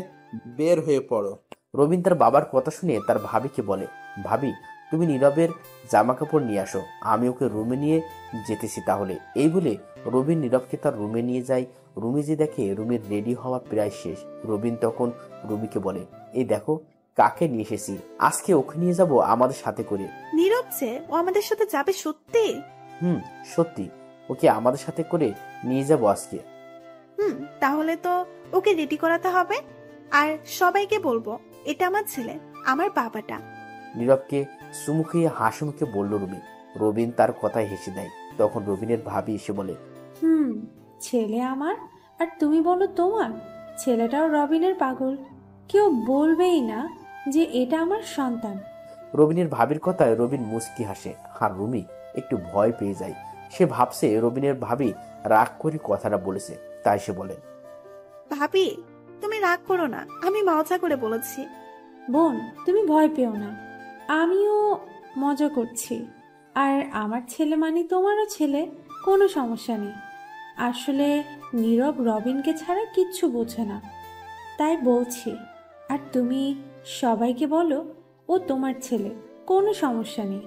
বের হয়ে পড়ো। রবিন তার বাবার কথা শুনে তার ভাবিকে বলে, ভাবি তুমি নীরবের জামা কাপড় নিয়ে আসো, আমি ওকে রুমে নিয়ে যেতেছি তাহলে। এই বলে রবিন নীরবকে তার রুমে নিয়ে যায়। রুমে যে দেখে রুমির রেডি হওয়া প্রায় শেষ। রবিন তখন রুমিকে বলে, এই দেখো কাকে নিয়ে এসেছি, আজকে ওকে নিয়ে যাব আমাদের সাথে করে। নীরব যে ও আমাদের সাথে যাবে সত্যি? সত্যি, ওকে আমাদের সাথে করে নিয়ে যাব আজকে। তাহলে তো ওকে রেডি করাতে হবে, আর সবাইকে বলবো এটা আমার ছেলে, আমার বাবাটা। নীরবকে চুমু খেয়ে হাসি মুখে বলল রুমি। রবিন তার কথায় হেসে দেয়। তখন রবিনের ভাবি এসে বলে, ছেলে আমার, আর তুমি বলো তোমার। ছেলেটাও রবিনের পাগল, কেউ বলবেই না যে এটা আমার সন্তান। রবিনের ভাবির কথায় রবিন মুচকি হাসে, আর রুমি একটু ভয় পেয়ে যায়। সে ভাবছে রবিনের ভাবি রাগ করে কথাটা বলেছে, তাই সে বলে, ভাবি তুমি রাগ করো না, আমি মজা করে বলেছি। বোন তুমি ভয় পেও না, আমিও মজা করছি। আর আমার ছেলে মানে তোমারও ছেলে, কোনো সমস্যা নেই। আসলে নীরব রবিনকে ছাড়া কিচ্ছু বোঝে না, তাই বলছি। আর তুমি সবাইকে বলো ও তোমার ছেলে, কোনো সমস্যা নেই।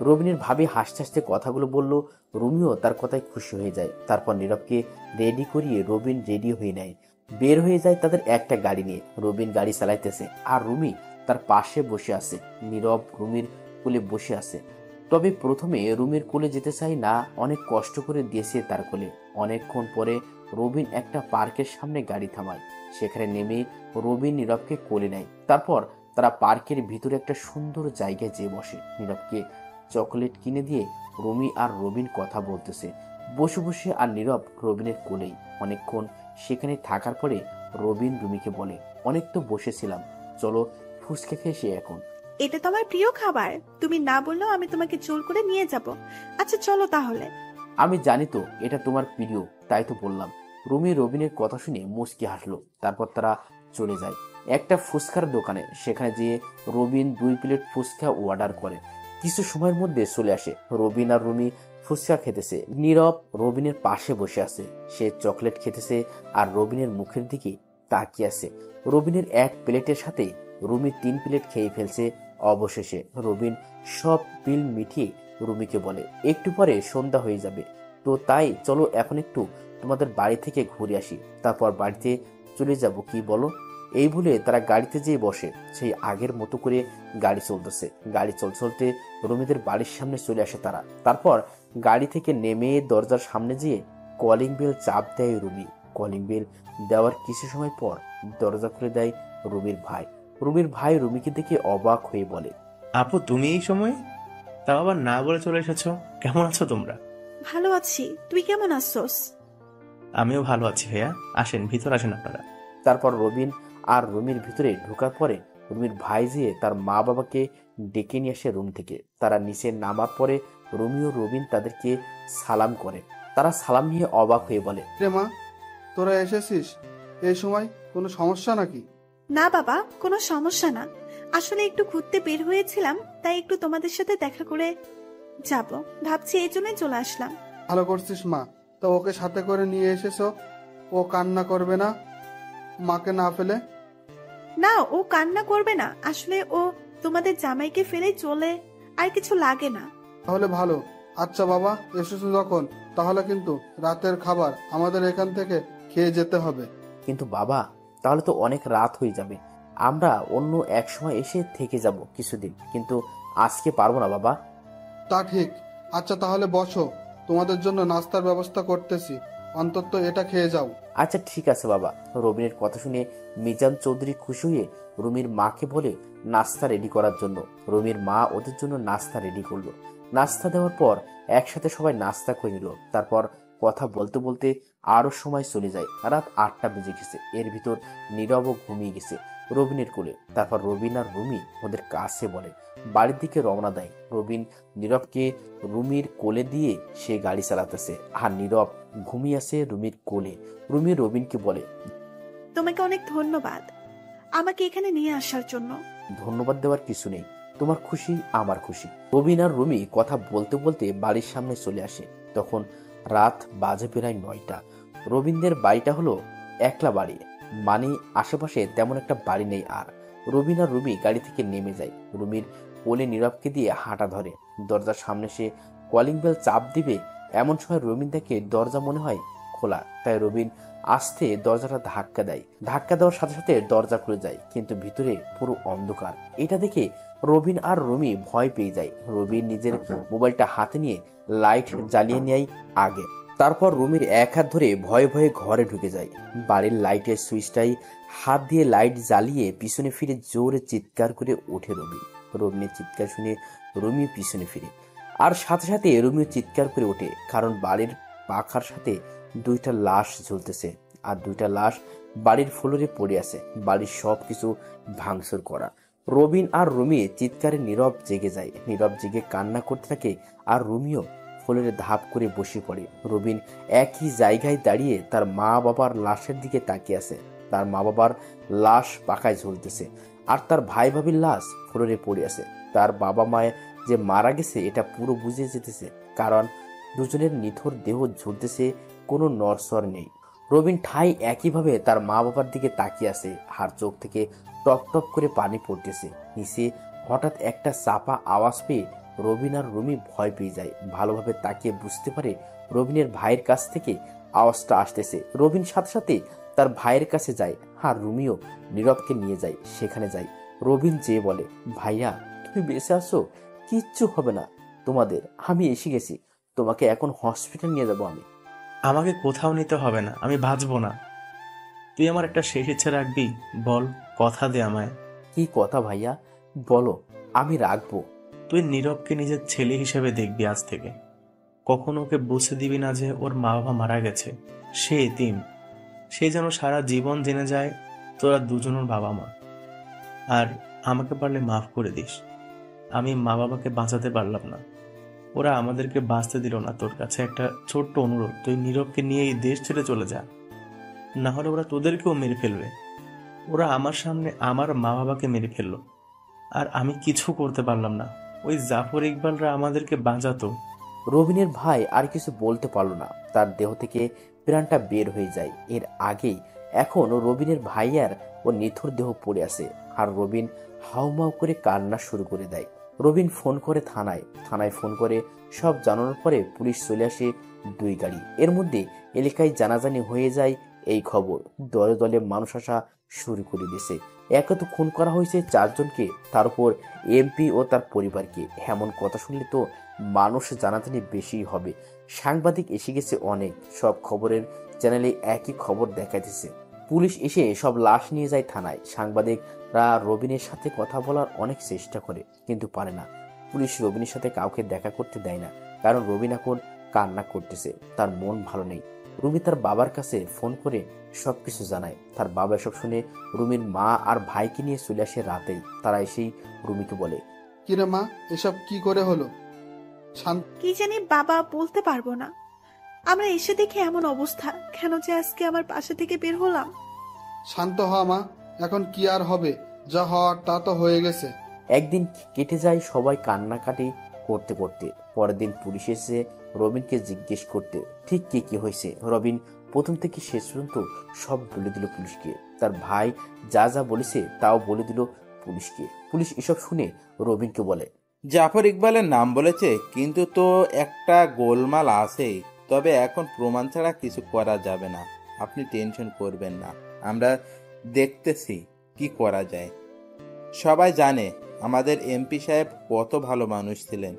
রবিনের ভাবি হাসতে হাসতে কথাগুলো বলল। রুমিও তার কথায় খুশি হয়ে যায়। তারপর নীরবকে রেডি করিয়ে রবিন রেডি হয়ে নেয়। বের হয়ে যায় তাদের একটা গাড়ি নিয়ে। রবিন গাড়ি চালাইতেছে আর রুমি তার পাশে বসে আছে। নীরব রুমির কোলে বসে আছে। তবে প্রথমে রুমির কোলে যেতে চাই না, অনেক কষ্ট করে দিয়েছে তার কোলে। অনেকক্ষণ পরে রবিন একটা পার্কের সামনে গাড়ি থামায়। সেখানে নেমে রবিন নীরবকে কোলে নেয়। তারপর তারা পার্কের ভিতরে একটা সুন্দর জায়গায় যেয়ে বসে। নীরবকে চকলেট কিনে দিয়ে রুমি আর রবিন কথা বলতেছে বসে বসে, আর নীরব রবিনের কোলেই। অনেকক্ষণ সেখানে থাকার পরে রবিন রুমিকে বলে, অনেক তো বসেছিলাম, চলো ফুচকা খেয়ে সে এখন। এটা তোমার প্রিয় খাবার, তুমি না বললেও আমি তোমাকে জোর করে নিয়ে যাব। আচ্ছা চলো তাহলে। আমি জানি তো এটা তোমার প্রিয়, তাই তো বললাম। রুমি রবিনের কথা শুনে মুচকি হাসলো। তারপর তারা চলে যায় একটা ফুচকার দোকানে। সেখানে যেয়ে রবিন 2 প্লেট ফুচকা অর্ডার করে। কিছু সময়ের মধ্যে চলে আসে। রবিন আর রুমি ফুচকা খেতেছে। নীরব রবিনের পাশে বসে আছে। সে চকলেট খেতেছে আর রবিনের মুখের দিকে তাকিয়ে আছে। রবিনের 1 প্লেটের সাথে রুমি 3 প্লেট খেয়ে ফেলছে। অবশেষে রবিন সব বিল মিটিয়ে রুমিকে বলে, একটু পরে সন্ধ্যা হয়ে যাবে, তো তাই চলো এখন একটু তোমাদের বাড়ি থেকে ঘুরে আসি, তারপর বাড়িতে চলে যাব, কি বলো? এই বলে তারা গাড়িতে যেয়ে বসে। সেই আগের মতো করে গাড়ি চলতেছে। গাড়ি চলতে রুমিদের বাড়ির সামনে চলে আসে তারা। তারপর গাড়ি থেকে নেমে দরজার সামনে যেয়ে কলিং বেল চাপ দেয় রুমি। কলিং বেল দেওয়ার কিছু সময় পর দরজা খুলে দেয় রুমির ভাই। রুমির ভাই রুমিকে দেখে অবাক হয়ে বলে, আপু তুমি এই সময়? তাও আবার না বলে চলে এসেছো। কেমন আছো তোমরা? ভালো আছি, তুই কেমন আছোস? আমিও ভালো আছি ভাইয়া, আসেন ভিতর আসেন আপনারা। তারপর রবিন আর রুমির ভিতরে ঢোকার পরে রুমির ভাই যেয়ে তার মা বাবাকে ডেকে নিয়ে আসে রুম থেকে। তারা নিচে নামার পরে রুমি ও রবিন তাদেরকে সালাম করে। তারা সালাম নিয়ে অবাক হয়ে বলে, রে মা, তোরা এসেছিস এই সময়, কোনো সমস্যা নাকি? না বাবা, কোনো সমস্যা না, আসলে একটু ঘুরতে বের হয়েছিলাম, তাই একটু তোমাদের সাথে দেখা করে যাব ভাবছি, এই জন্যই চলে আসলাম। ভালো করছিস মা। তো ওকে সাথে করে নিয়ে এসেছো, ও কান্না করবে না মাকে না ফেলে? না, ও কান্না করবে না, আসলে ও তোমাদের জামাইকে ফেলে চলে, আর কিছু লাগে না। তাহলে ভালো। আচ্ছা বাবা, এসেছো যখন, তাহলে কিন্তু রাতের খাবার আমাদের এখান থেকে খেয়ে যেতে হবে। কিন্তু বাবা, তাহলে তো অনেক রাত হয়ে যাবে। আমরা অন্য এক সময় এসে থেকে যাব কিছুদিন, কিন্তু আজকে পারবো না বাবা। তা ঠিক। আচ্ছা তাহলে বসো, তোমাদের জন্য নাস্তার ব্যবস্থা করতেছি, অন্তত এটা খেয়ে যাও। আচ্ছা ঠিক আছে বাবা। রবিনের কথা শুনে মিজান চৌধুরী খুশি হয়ে রুমির মাকে বলে নাস্তা রেডি করার জন্য। রুমির মা ওদের জন্য নাস্তা রেডি করলো। নাস্তা দেওয়ার পর একসাথে সবাই নাস্তা করে নিল। তারপর কথা বলতে বলতে আরো সময় চলে যায়। রাত 8টা বেজে গেছে। এর ভিতর নীরবও ঘুমিয়ে গেছে রবিনের কোলে। তারপর রবিন আর রুমি ওদের কাছে বলে বাড়ির দিকে রওনা দেয়। রবিন নীরবকে রুমির কোলে দিয়ে সে গাড়ি চালাতেছে, আর নীরব ঘুমিয়ে আছে রুমির কোলে। রুমি রবিনকে বলে, তোমাকে অনেক ধন্যবাদ আমাকে এখানে নিয়ে আসার জন্য। ধন্যবাদ দেওয়ার কিছু নেই, তোমার খুশি আমার খুশি। রবিন আর রুমি কথা বলতে বলতে বাড়ির সামনে চলে আসে। তখন রাত বাজে প্রায় 9টা। রবিনদের বাড়িটা হলো একলা বাড়ি, মানে আশেপাশে তেমন একটা বাড়ি নেই। আর রবিন আর রুমি গাড়ি থেকে নেমে যায়। রুমির কোলে নীরবকে দিয়ে হাঁটা ধরে। দরজার সামনে সে কলিং বেল চাপ দিবে, এমন সময় রবিন দেখে দরজা মনে হয় খোলা। তাই রবিন আস্তে দরজাটা ধাক্কা দেয়। ধাক্কা দেওয়ার সাথে সাথে দরজা খুলে যায়, কিন্তু ভিতরে পুরো অন্ধকার। এটা দেখে রবিন আর রুমি ভয় পেয়ে যায়। রবিন নিজের মোবাইলটা হাতে নিয়ে লাইট জ্বালিয়ে নেয় আগে। তারপর রুমির এক হাত ধরে ভয়ে ভয়ে ঘরে ঢুকে যায়। বাড়ির লাইটের সুইচটাই হাত দিয়ে লাইট জ্বালিয়ে পিছনে ফিরে জোরে চিৎকার করে ওঠে রবিন। রবিনের চিৎকার শুনে রুমি পিছনে ফিরে, আর সাথে সাথে রুমিও চিৎকার করে ওঠে, কারণ বাড়ির পাখার সাথে 2টা লাশ ঝুলতেছে। আর 2টা লাশ বাড়ির ফ্লোরে পড়ে আছে। বাড়ির সবকিছু ভাঙচুর করা। রবিন আর রুমি চিৎকারে নীরব জেগে যায়। নীরব জেগে কান্না করতে থাকে, আর রুমিও ফ্লোরে ধাপ করে বসে পড়ে। রবিন একই জায়গায় দাঁড়িয়ে তার মা বাবার লাশের দিকে তাকিয়ে আছে। তার মা বাবার লাশ পাখায় ঝুলতেছে, আর তার ভাই ভাবির লাশ ফ্লোরে পড়ে আছে। তার বাবা মায়ের যে মারা গেছে এটা পুরো বুঝে যেতেছে, কারণ দুজনের নিথর দেহ ঝুলতেছে, কোনো নড়চড় নেই। রবিন ঠাই একইভাবে তার মা বাবার দিকে তাকিয়ে আছে, আর চোখ থেকে টপ টপ করে পানি পড়তেছে। নিচে হঠাৎ একটা চাপা আওয়াজ পেয়ে রবিন আর রুমি ভয় পেয়ে যায়। ভালোভাবে তাকিয়ে বুঝতে পারে রবিনের ভাইয়ের কাছ থেকে আওয়াজটা আসতেছে। রবিন সাথে সাথে তার ভাইয়ের কাছে যায়, আর রুমিও নীরবকে নিয়ে যায়। সেখানে যায় রবিন যেয়ে বলে, ভাইয়া তুমি বেঁচে আছো, কিচ্ছু হবে না তোমাদের, আমি এসে গেছি, তোমাকে এখন হসপিটাল নিয়ে যাবো আমি। আমাকে কোথাও নিতে হবে না, আমি বাঁচবো না। তুই আমার একটা শেষ ইচ্ছে রাখবি? বল, কথা দে আমায়। কি কথা ভাইয়া, বলো, আমি রাখবো। তুই নীরবকে নিজের ছেলে হিসেবে দেখবি আজ থেকে। কখনো ওকে বুঝতে দিবি না যে ওর মা বাবা মারা গেছে, সে এতিম। সে যেন সারা জীবন জেনে যায় তোরা দুজনের বাবা মা। আর আমাকে পারলে মাফ করে দিস। আমি মা বাবাকে বাঁচাতে পারলাম না, ওরা আমাদেরকে বাঁচতে দিল না। তোর কাছে একটা ছোট্ট অনুরোধ, তুই নীরবকে নিয়ে এই দেশ ছেড়ে চলে যা, না হলে ওরা তোদেরকেও মেরে ফেলবে। ওরা আমার সামনে আমার মা বাবাকে মেরে ফেললো, আর আমি কিছু করতে পারলাম না। ওই জাফর ইকবালরা আমাদেরকে বাঁচাতো। রবিনের ভাই আর কিছু বলতে পারল না, তার দেহ থেকে প্রাণটা বের হয়ে যায়। এর আগেই এখন রবিনের ভাইয়ার ও নিথর দেহ পড়ে আছে, আর রবিন হাউমাউ করে কান্না শুরু করে দেয়। রবিন ফোন করে থানায় ফোন করে সব জানানোর পরে পুলিশ চলে আসে 2 গাড়ি। এর মধ্যে এলাকায় জানাজানি হয়ে যায় এই খবর। দলে দলে মানুষ আসা শুরু করে দিয়েছে। একে তো খুন করা হয়েছে 4 জনকে, তার উপর এমপি ও তার পরিবারকে। এমন কথা শুনলে তো মানুষ জানাজানি বেশি হবে। সাংবাদিক এসে গেছে অনেক, সব খবরের চ্যানেলে একই খবর দেখাইতেছে। পুলিশ এসে সব লাশ নিয়ে যায় থানায়। সাংবাদিকরা রবিনের সাথে কথা বলার অনেক চেষ্টা করে, কিন্তু পারে না। পুলিশ রবিনের সাথে কাউকে দেখা করতে দেয় না, কারণ রবিন এখন কান্না করতেছে, তার মন ভালো নেই। রুমি তার বাবার কাছে ফোন করে সবকিছু জানায়। তার বাবা এসব শুনে রুমির মা আর ভাইকে নিয়ে চলে আসে রাতেই। তারা এসেই রুমিকে বলে, কিরে মা, এসব কি করে হলো? কি জানি বাবা, বলতে পারবো না। আমরা এসে দেখে এমন অবস্থা, কেন যে আজকে আমার পাশে থেকে বের হলাম। শান্ত হ মা, এখন কি আর হবে? যা হওয়ার তা তো হয়ে গেছে। একদিন কেটে যায় সবাই কান্নাকাটি করতে করতে। পরের দিন পুলিশ এসে রবিনকে জিজ্ঞেস করতে ঠিক কি হয়েছে। রবিন প্রথম থেকে শেষ পর্যন্ত সব বলে দিল পুলিশকে। তার ভাই যা যা বলেছে তাও বলে দিল পুলিশকে। পুলিশ এসব শুনে রবিনকে বলে, জাফর ইকবালের নাম বলেছে, কিন্তু তো একটা গোলমাল আছেই। তবে এখন প্রমাণ ছাড়া কিছু করা যাবে না। আপনি টেনশন করবেন না, আমরা দেখতেছি কি করা যায়। সবাই জানে আমাদের এমপি সাহেব কত ভালো মানুষ ছিলেন।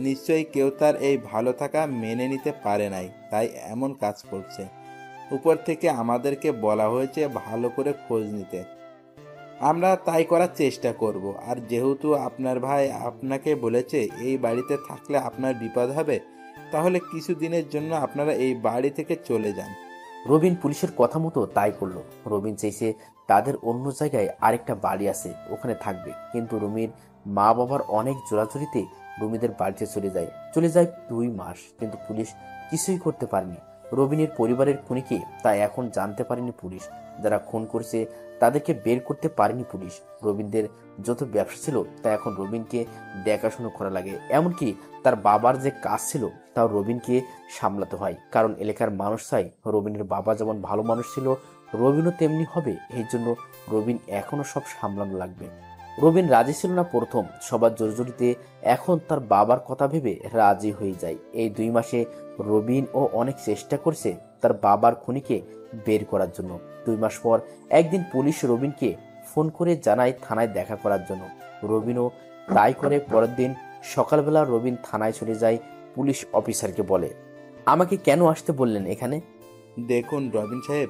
নিশ্চয়ই কেউ তার এই ভালো থাকা মেনে নিতে পারে নাই, তাই এমন কাজ করছে। উপর থেকে আমাদেরকে বলা হয়েছে ভালো করে খোঁজ নিতে, আমরা তাই করার চেষ্টা করব। আর যেহেতু আপনার ভাই আপনাকে বলেছে এই বাড়িতে থাকলে আপনার বিপদ হবে, তাহলে কিছুদিনের জন্য আপনারা এই বাড়ি থেকে চলে যান। রবিন পুলিশের কথা মতো তাই করলো। রবিন চাইছে তাদের অন্য জায়গায় আরেকটা বাড়ি আছে, ওখানে থাকবে। কিন্তু রুমির মা বাবার অনেক জোরাজুরিতে রুমিদের বাড়িতে চলে যায় 2 মাস, কিন্তু পুলিশ কিছুই করতে পারেনি। রবিনের পরিবারের খুনিকে তা এখন জানতে পারেনি পুলিশ। যারা খুন করছে তাদেরকে বের করতে পারেনি পুলিশ। রবিনদের যত ব্যবসা ছিল তা এখন রবিনকে দেখাশোনা করা লাগে। এমনকি তার বাবার যে কাজ ছিল তাও রবিনকে সামলাতে হয়, কারণ এলাকার মানুষ চায় রবিনের বাবা যেমন ভালো মানুষ ছিল রবিনও তেমনি হবে। এই জন্য রবিন এখনো সব সামলানো লাগবে। রবিন রাজি ছিল না প্রথম, সবার জোরজুরিতে এখন তার বাবার কথা ভেবে রাজি হয়ে যায়। এই 2 মাসে রবিন ও অনেক চেষ্টা করছে তার বাবার খুনিকে বের করার জন্য। 2 মাস পর একদিন পুলিশ রবিনকে ফোন করে জানায় থানায় দেখা করার জন্য। রবিনও তাই করে। পরের দিন সকালবেলা রবিন থানায় চলে যায়। পুলিশ অফিসারকে বলে, আমাকে কেন আসতে বললেন এখানে? দেখুন রবিন সাহেব,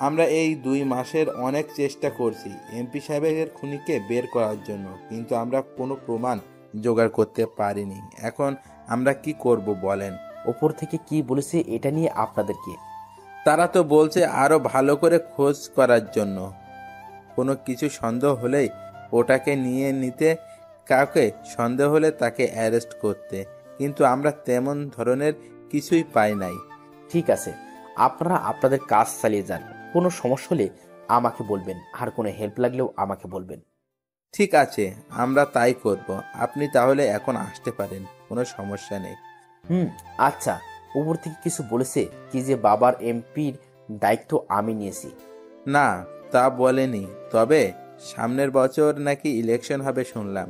আমরা এই 2 মাসের অনেক চেষ্টা করছি এমপি সাহেবের খুনিকে বের করার জন্য, কিন্তু আমরা কোনো প্রমাণ জোগাড় করতে পারিনি। এখন আমরা কি করব বলেন? ওপর থেকে কি বলেছে এটা নিয়ে আপনাদেরকে? তারা তো বলছে আরো ভালো করে খোঁজ করার জন্য, কোনো কিছু সন্দেহ হলেই ওটাকে নিয়ে নিতে, কাউকে সন্দেহ হলে তাকে অ্যারেস্ট করতে, কিন্তু আমরা তেমন ধরনের কিছুই পাই নাই। ঠিক আছে, আপনারা আপনাদের কাজ চালিয়ে যান। কোনো সমস্যা হলে আমাকে বলবেন, আর কোনো হেল্প লাগলেও আমাকে বলবেন। ঠিক আছে, আমরা তাই করব। আপনি তাহলে এখন আসতে পারেন, কোনো সমস্যা নেই। আচ্ছা, উপর থেকে কিছু বলেছে কি যে বাবার এমপির দায়িত্ব আমি নিয়েছি? না, তা বলেনি, তবে সামনের বছর নাকি ইলেকশন হবে শুনলাম।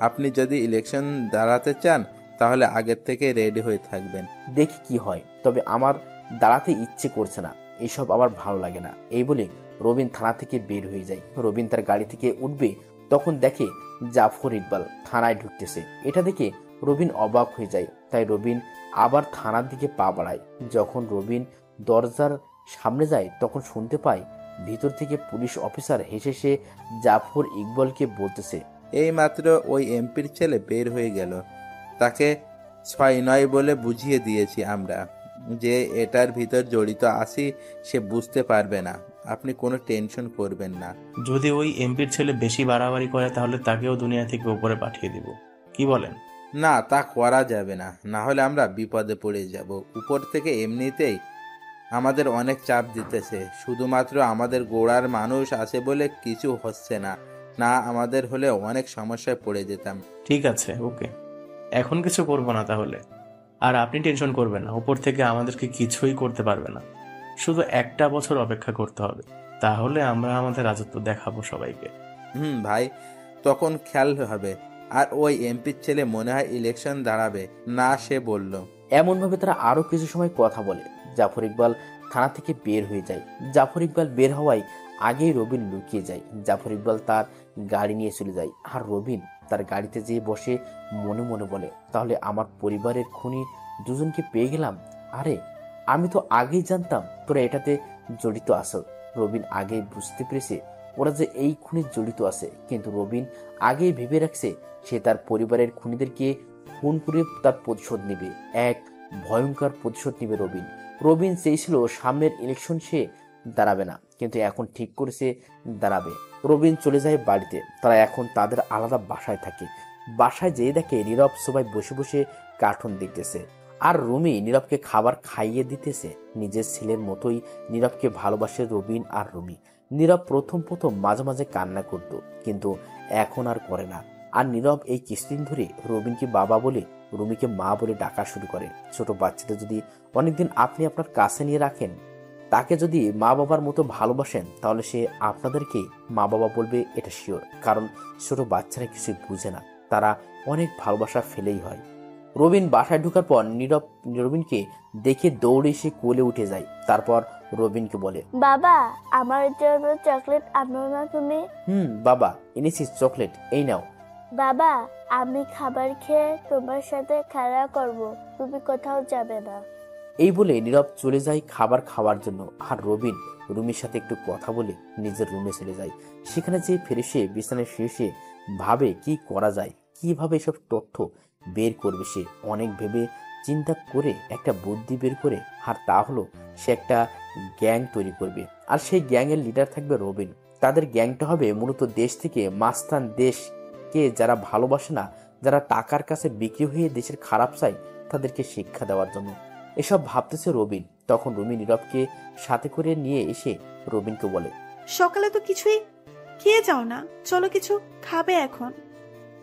আপনি যদি ইলেকশন দাঁড়াতে চান তাহলে আগের থেকে রেডি হয়ে থাকবেন। দেখি কি হয়, তবে আমার দাঁড়াতে ইচ্ছে করছে না, এসব আমার ভালো লাগে না। এই বলে রবিন থানা থেকে বের হয়ে যায়। রবিন তার গাড়ি থেকে উঠবে, তখন দেখে জাফর ইকবাল থানায় ঢুকতেছে। এটা দেখে রবিন অবাক হয়ে যায়। তাই রবিন আবার থানার দিকে পা বাড়ায়। যখন রবিন দরজার সামনে যায় তখন শুনতে পায় ভিতর থেকে পুলিশ অফিসার হেসে সে জাফর ইকবালকে বলতেছে, এই মাত্র ওই এমপির ছেলে বের হয়ে গেল, তাকে 6-9 বলে বুঝিয়ে দিয়েছি আমরা যে এটার ভিতর জড়িত আছি, সে বুঝতে পারবে না, আপনি কোনো টেনশন করবেন না। যদি ওই এমপির ছেলে বেশি বাড়াবাড়ি করে তাহলে তাকেও দুনিয়া থেকে উপরে পাঠিয়ে দিব, কি বলেন? না, তা করা যাবে না, না হলে আমরা বিপদে পড়ে যাব। উপর থেকে এমনিতেই আমাদের অনেক চাপ দিতেছে, শুধুমাত্র আমাদের গোড়ার মানুষ আছে বলে কিছু হচ্ছে না, না আমাদের হলে অনেক সমস্যায় পড়ে যেতাম। ঠিক আছে, ওকে, এখন কিছু করবো না তাহলে। আর আপনি টেনশন করবেন না, উপর থেকে আমাদেরকে কিছুই করতে পারবে না। শুধু 1টা বছর অপেক্ষা করতে হবে, তাহলে আমরা আমাদের রাজত্ব দেখাবো সবাইকে। ভাই, তখন খেয়াল হবে। আর ওই এমপির ছেলে মনে হয় ইলেকশন দাঁড়াবে না, সে বলল। এমনভাবে তারা আরো কিছু সময় কথা বলে। জাফর ইকবাল থানা থেকে বের হয়ে যায়। জাফর ইকবাল বের হওয়ায় আগেই রবিন লুকিয়ে যায়। জাফর ইকবাল তার গাড়ি নিয়ে চলে যায়, আর রবিন তার গাড়িতে যেয়ে বসে মনে মনে বলে, তাহলে আমার পরিবারের খুনি দুজনকে পেয়ে গেলাম। আরে, আমি তো আগেই জানতাম তোরা এটাতে জড়িত আছো। রবিন আগেই বুঝতে পেরেছে ওরা যে এই খুনে জড়িত আছে, কিন্তু রবিন আগেই ভেবে রাখছে সে তার পরিবারের খুনিদেরকে খুন করে তার প্রতিশোধ নেবে, এক ভয়ঙ্কর প্রতিশোধ নেবে রবিন। রবিন চেয়েছিল সামনের ইলেকশন সে দাঁড়াবে না, কিন্তু এখন ঠিক করেছে দাঁড়াবে। রবিন চলে যায় বাড়িতে। তারা এখন তাদের আলাদা বাসায় থাকে। বাসায় যেয়ে দেখে নীরব সবাই বসে বসে কার্টুন দেখতেছে, আর রুমি নীরবকে খাবার খাইয়ে দিতেছে। নিজের ছেলের মতোই নীরবকে ভালোবাসে রবিন আর রুমি। নীরব প্রথম মাঝে মাঝে কান্না করত, কিন্তু এখন আর করে না। আর নীরব এই কিছুদিন ধরে রবিনকে বাবা বলে, রুমিকে মা বলে ডাকা শুরু করে। ছোট বাচ্চাদের যদি অনেকদিন আপনি আপনার কাছে নিয়ে রাখেন, তাকে যদি মা বাবার মতো ভালোবাসেন, তাহলে সে আপনাদেরকে মা বাবা বলবে, এটা শিওর। কারণ ছোট বাচ্চারা কিছুই বুঝে না, তারা অনেক ভালোবাসা ফেলেই হয়। রবিন বাসায় ঢোকার পর নীরব রবিনকে দেখে দৌড়ে এসে কোলে উঠে যায়। তারপর রবিনকে বলে, বাবা, আমার জন্য চকলেট আনো না তুমি? বাবা এনেছি চকলেট, এই নাও। বাবা, আমি খাবার খেয়ে তোমার সাথে খেলা করব, তুমি কোথাও যাবে না। এই বলে নীরব চলে যায় খাবার খাওয়ার জন্য। আর রবিন রুমির সাথে একটু কথা বলে নিজের রুমে চলে যায়। সেখানে যে ফিরে সে বিছানায় শুয়ে ভাবে কি করা যায়, কিভাবে এসব তথ্য বের করবে। সে অনেক ভেবে চিন্তা করে একটা বুদ্ধি বের করে, আর তা হলো সে একটা গ্যাং তৈরি করবে। আর সেই গ্যাংয়ের লিডার থাকবে রবিন। তাদের গ্যাংটা হবে মূলত দেশ থেকে মাস্তান, দেশকে যারা ভালোবাসে না, যারা টাকার কাছে বিক্রি হয়ে দেশের খারাপ চায়, তাদেরকে শিক্ষা দেওয়ার জন্য। এসব ভাবতেছে রবিন। তখন রুমি নীরবকে সাথে করে নিয়ে এসে রবিনকে বলে, সকালে তো কিছুই খেয়ে যাও না, চলো কিছু খাবে এখন।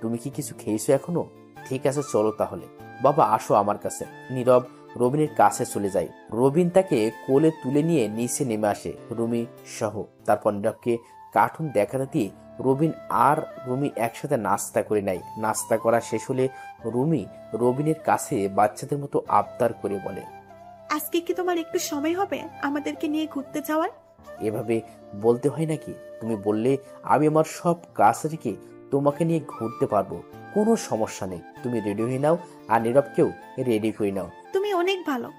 তুমি কি কিছু খেয়েছো এখনো? ঠিক আছে, চলো তাহলে। বাবা আসো আমার কাছে। নীরব রবিনের কাছে চলে যায়। রবিন তাকে কোলে তুলে নিয়ে নিচে নেমে আসে, রুমি সহ। তারপর নীরবকে কার্টুন দেখাতে দিয়ে রবিন আর রুমি একসাথে নাস্তা করে নেয়। নাস্তা করা শেষ হলে রুমি রবিনের কাছে বাচ্চাদের মতো আবদার করে বলে, আজকে কি তোমার একটু সময় হবে আমাদেরকে নিয়ে ঘুরতে যাওয়ার? এভাবে বলতে হয় নাকি? তুমি বললে আমি আমার সব কাজ রেখে তোমাকে নিয়ে ঘুরতে পারবো, কোনো সমস্যা নেই। তুমি রেডি হয়ে নাও, আর নীরবকেও রেডি করে নাও। তুমি অনেক ভালো।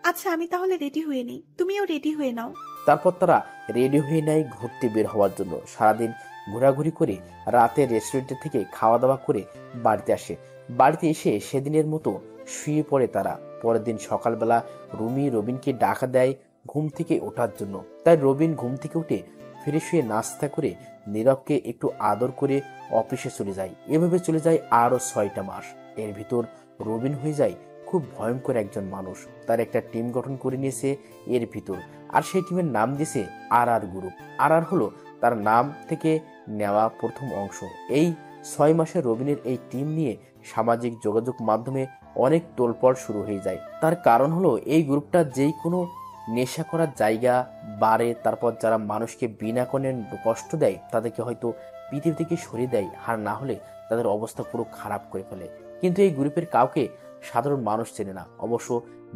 আচ্ছা, আমি তাহলে রেডি হয়ে নিই, তুমিও রেডি হয়ে নাও। তারপর তারা রেডি হয়ে নেয় ঘুরতে বের হওয়ার জন্য। সারাদিন ঘোরাঘুরি করে রাতে রেস্টুরেন্ট থেকে খাওয়া দাওয়া করে বাড়িতে আসে। বাড়িতে এসে সেদিনের মতো শুয়ে পড়ে তারা। পরের দিন সকালবেলা রুমি রবিনকে ডাকা দেয় ঘুম থেকে ওঠার জন্য। তাই রবিন ঘুম থেকে উঠে ফিরে শুয়ে নাস্তা করে নীরবকে একটু আদর করে অফিসে চলে যায়। এভাবে চলে যায় আরো 6টা মাস। এর ভিতর রবিন হয়ে যায় খুব ভয়ঙ্কর একজন মানুষ। তার একটা টিম গঠন করে নিয়েছে এর ভিতর, আর সেই টিমের নাম দিয়েছে RR গ্রুপ। RR হলো তার নাম থেকে নেওয়া প্রথম অংশ। এই 6 মাসে রবিনের এই টিম নিয়ে সামাজিক যোগাযোগ মাধ্যমে অনেক তোলপাড় শুরু হয়ে যায়। তার কারণ হলো এই গ্রুপটা যেই কোনো নেশা করার জায়গা, বারে, তারপর যারা মানুষকে বিনা কারণে কষ্ট দেয় তাদেরকে হয়তো পৃথিবী থেকে সরিয়ে দেয়, আর না হলে তাদের অবস্থা পুরো খারাপ করে ফেলে। কিন্তু এই গ্রুপের কাউকে সাধারণ মানুষ চেনে না। অবশ্য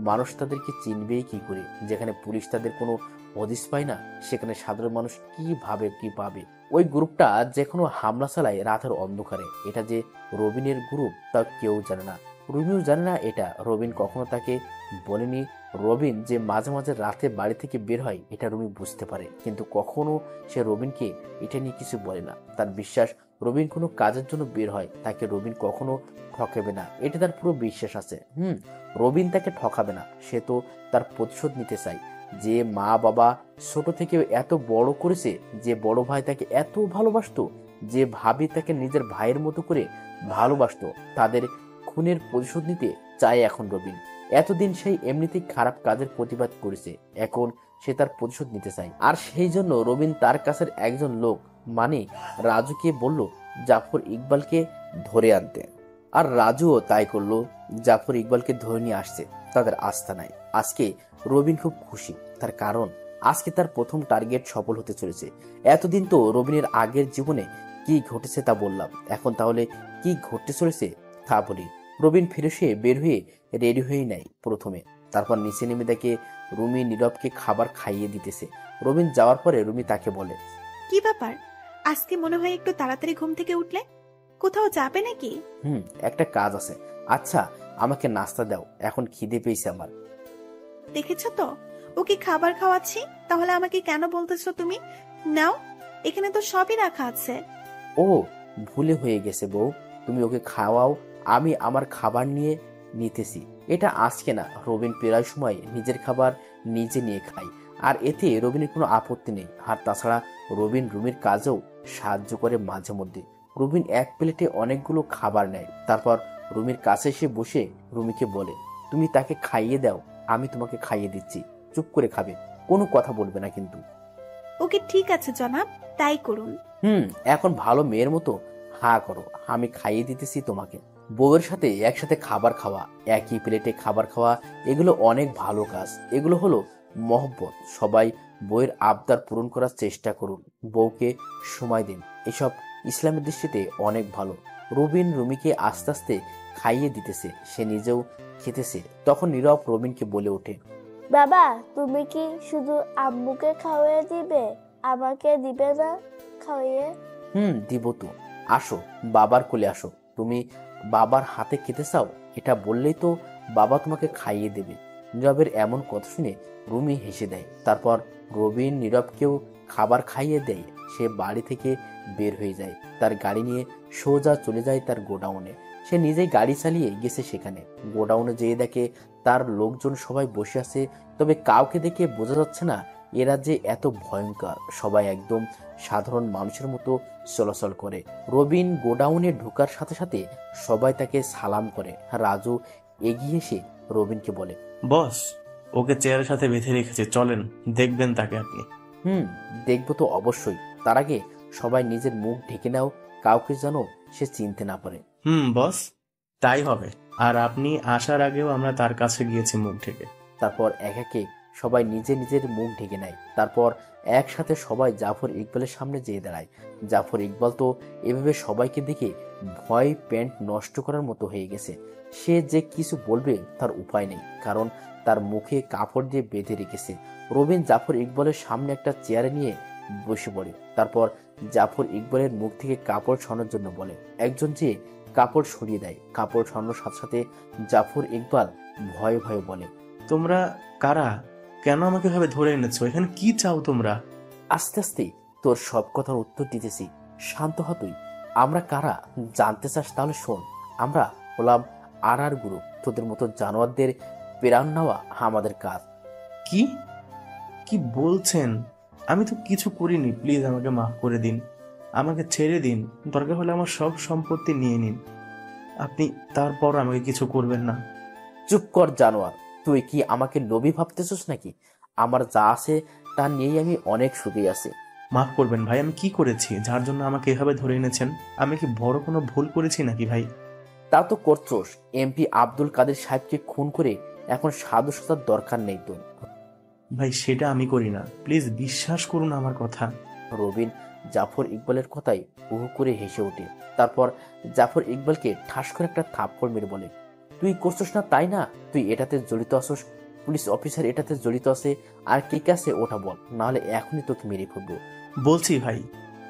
মানুষ তাদেরকে চিনবেই কি করে? যেখানে পুলিশ তাদের কোনো হদিস পায় না, সেখানে সাধারণ মানুষ কিভাবে কি পাবে? ওই গ্রুপটা যে কোনো হামলা চালায় রাতের অন্ধকারে। এটা যে রবিনের গ্রুপ তা কেউ জানে না। রুমিও জানে না এটা। রবিন কখনো তাকে বলেনি। রবিন যে মাঝে মাঝে রাতে বাড়ি থেকে বের হয় এটা রুমি বুঝতে পারে, কিন্তু কখনো সে রবিনকে এটা নিয়ে কিছু বলে না। তার বিশ্বাস রবিন কোনো কাজের জন্য বের হয়, তাকে রবিন কখনো ঠকাবে না, এটা তার পুরো বিশ্বাস আছে। রবিন তাকে ঠকাবে না। সে তো তার প্রতিশোধ নিতে চায়। যে মা বাবা ছোট থেকে এত বড় করেছে, যে বড় ভাই তাকে এত ভালোবাসতো, যে ভাবি তাকে নিজের ভাইয়ের মতো করে ভালোবাসতো, তাদের খুনের প্রতিশোধ নিতে চায় এখন রবিন। এতদিন সেই এমনিতেই খারাপ কাজের প্রতিবাদ করেছে, এখন সে তার প্রতিশোধ নিতে চায়। আর সেই জন্য রবিন তার কাছের একজন লোক মানে রাজুকে বলল জাফর ইকবালকে ধরে আনতে। আর রাজুও তাই করলো, জাফর ইকবালকে ধরে নিয়ে আসছে তাদের আস্তানায়। আজকে রবিন খুব খুশি, তার কারণ আজকে তার প্রথম টার্গেট সফল হতে চলেছে। এতদিন তো রবিনের আগের জীবনে কি ঘটেছে তা বললাম, এখন তাহলে কি ঘটতে চলেছে তা বলি। রবিন ফিরে বের হয়ে রেডি হয়ে নেয় প্রথমে, তারপর নিচে নেমে দেখে রুমি নীরবকে খাবার খাইয়ে দিতেছে। রবিন যাওয়ার পরে রুমি তাকে বলে, কি ব্যাপার, আজকে মনে হয় একটু তাড়াতাড়ি ঘুম থেকে উঠলে? কোথাও যাবে নাকি? একটা কাজ আছে। আচ্ছা আমাকে নাস্তা দাও, এখন খিদে পেয়েছে আমার। দেখেছো তো ওকে খাবার খাওয়াচ্ছি, তাহলে আমাকে কেন বলতেছো তুমি? নাও, এখানে তো সবই রাখা আছে। ও ভুলে হয়ে গেছে বউ, তুমি ওকে খাওয়াও, আমি আমার খাবার নিয়ে নিতেছি। এটা আজকে না, রবিন প্রায় সময় নিজের খাবার নিজে নিয়ে খায়, আর এতে রবিনের কোনো আপত্তি নেই। আর তাছাড়া রবিন রুমির কাজেও সাহায্য করে মাঝে মধ্যে। রবিন এক প্লেটে অনেকগুলো খাবার নেয়, তারপর রুমির কাছে এসে বসে রুমিকে বলে, তুমি তাকে খাইয়ে দাও, আমি তোমাকে খাইয়ে দিচ্ছি, চুপ করে খাবে, কোনো কথা বলবে না কিন্তু। ওকে ঠিক আছে জনাব, তাই করুন। এখন ভালো মেয়ের মতো হা করো, আমি খাইয়ে দিতেছি তোমাকে। বউয়ের সাথে একসাথে খাবার খাওয়া, একই প্লেটে খাবার খাওয়া, এগুলো অনেক ভালো কাজ। এগুলো হলো মহব্বত। সবাই বউয়ের আবদার পূরণ করার চেষ্টা করুন, বউকে সময় দিন, এসব ইসলামের দৃষ্টিতে অনেক ভালো। রবিন রুমিকে আস্তে আস্তে খাইয়ে দিতেছে, সে নিজেও খেতেছে। তখন নীরব রবিনকে বলে ওঠে, বাবা তুমি কি শুধু আম্মুকে খাওয়াইয়ে দিবে, আমাকে দিবে না খাওয়াইয়ে? দিব তো, আসো বাবার কোলে আসো। তুমি বাবার হাতে খেতে চাও, এটা বললেই তো বাবা তোমাকে খাইয়ে দেবে। নীরবের এমন কথা শুনে রুমি হেসে দেয়। তারপর রবিন নীরবকেও খাবার খাইয়ে দেয়। সে বাড়ি থেকে বের হয়ে যায়, তার গাড়ি নিয়ে সোজা চলে যায় তার গোডাউনে। সে নিজেই গাড়ি চালিয়ে গেছে সেখানে। গোডাউনে যেয়ে দেখে তার লোকজন সবাই বসে আছে, তবে কাউকে দেখে বোঝা যাচ্ছে না এরা যে এত ভয়ঙ্কর। সবাই একদম সাধারণ মানুষের মতো চলাচল করে। রবিন গোডাউনে ঢোকার সাথে সাথে সবাই তাকে সালাম করে। রাজু এগিয়ে এসে রবিনকে বলে, বস, ওকে চেয়ারের সাথে বেঁধে রেখেছে, চলেন দেখবেন তাকে আপনি। দেখবো তো অবশ্যই। তার আগে সবাই নিজের মুখ ঢেকে নাও, কাউকে যেন সে চিনতে না পারে। বস, তাই হবে। আর আপনি আসার আগেও আমরা তার কাছে গিয়েছি মুখ ঢেকে। তারপর এক একে সবাই নিজের নিজের মুখ ঢেকে নেয়। তারপর একসাথে সবাই জাফর ইকবালের সামনে যেয়ে দাঁড়ায়। জাফর ইকবাল তো এভাবে সবাইকে দেখে ভয় প্যান্ট নষ্ট করার মতো হয়ে গেছে। সে যে কিছু বলবে তার উপায় নেই, কারণ তার মুখে কাপড় দিয়ে বেঁধে রেখেছে। রবিন জাফর ইকবালের সামনে একটা চেয়ারে নিয়ে বসে পড়ে। তারপর জাফর ইকবালের মুখ থেকে কাপড় সরানোর জন্য বলে। একজন যে কাপড় সরিয়ে দেয়। কাপড় সরানোর সাথে সাথে জাফর ইকবাল ভয়ে ভয়ে বলে, তোমরা কারা? কেন আমাকে ভাবে ধরে এনেছো? এখানে কি চাও তোমরা? আস্তে আস্তে তোর সব কথার উত্তর দিতেছি, শান্ত হ তুই। আমরা কারা জানতে চাস? তাহলে শোন, আমরা হলাম আর গ্রুপ। তোদের মতো জানোয়ারদের প্রাণ নেওয়া আমাদের কাজ। কি কি বলছেন? আমি তো কিছু করিনি, প্লিজ আমাকে মাফ করে দিন, আমাকে ছেড়ে দিন, দরকার হলে আমার সব সম্পত্তি নিয়ে নিন, আপনি তারপর আমাকে কিছু করবেন না। চুপ কর জানোয়ার, তুই কি আমাকে লোভী ভাবতেছিস নাকি? আমার যা আছে তা নিয়েই আমি অনেক সুখী আছি। মাফ করবেন ভাই, আমি কি করেছি যার জন্য আমাকে এভাবে ধরে এনেছেন? আমি কি বড় কোনো ভুল করেছি নাকি ভাই? তা তো করছোস। এমপি আব্দুল কাদের সাহেবকে খুন করে এখন সাধু সাজার দরকার নেই তোর। ভাই সেটা আমি করি না, প্লিজ বিশ্বাস করুন আমার কথা। রবিন জাফর ইকবালের কথায় উহু করে হেসে ওঠে। তারপর জাফর ইকবালকে ঠাস করে একটা থাপ্পড় মেরে বলে, তুই করছস না তাই না? তুই এটাতে জড়িত আসস, পুলিশ অফিসার এটাতে জড়িত আছে, আর কে কে আছে ওটা বল, নাহলে এখনই তোকে মেরে ফেলবো। বলছি ভাই,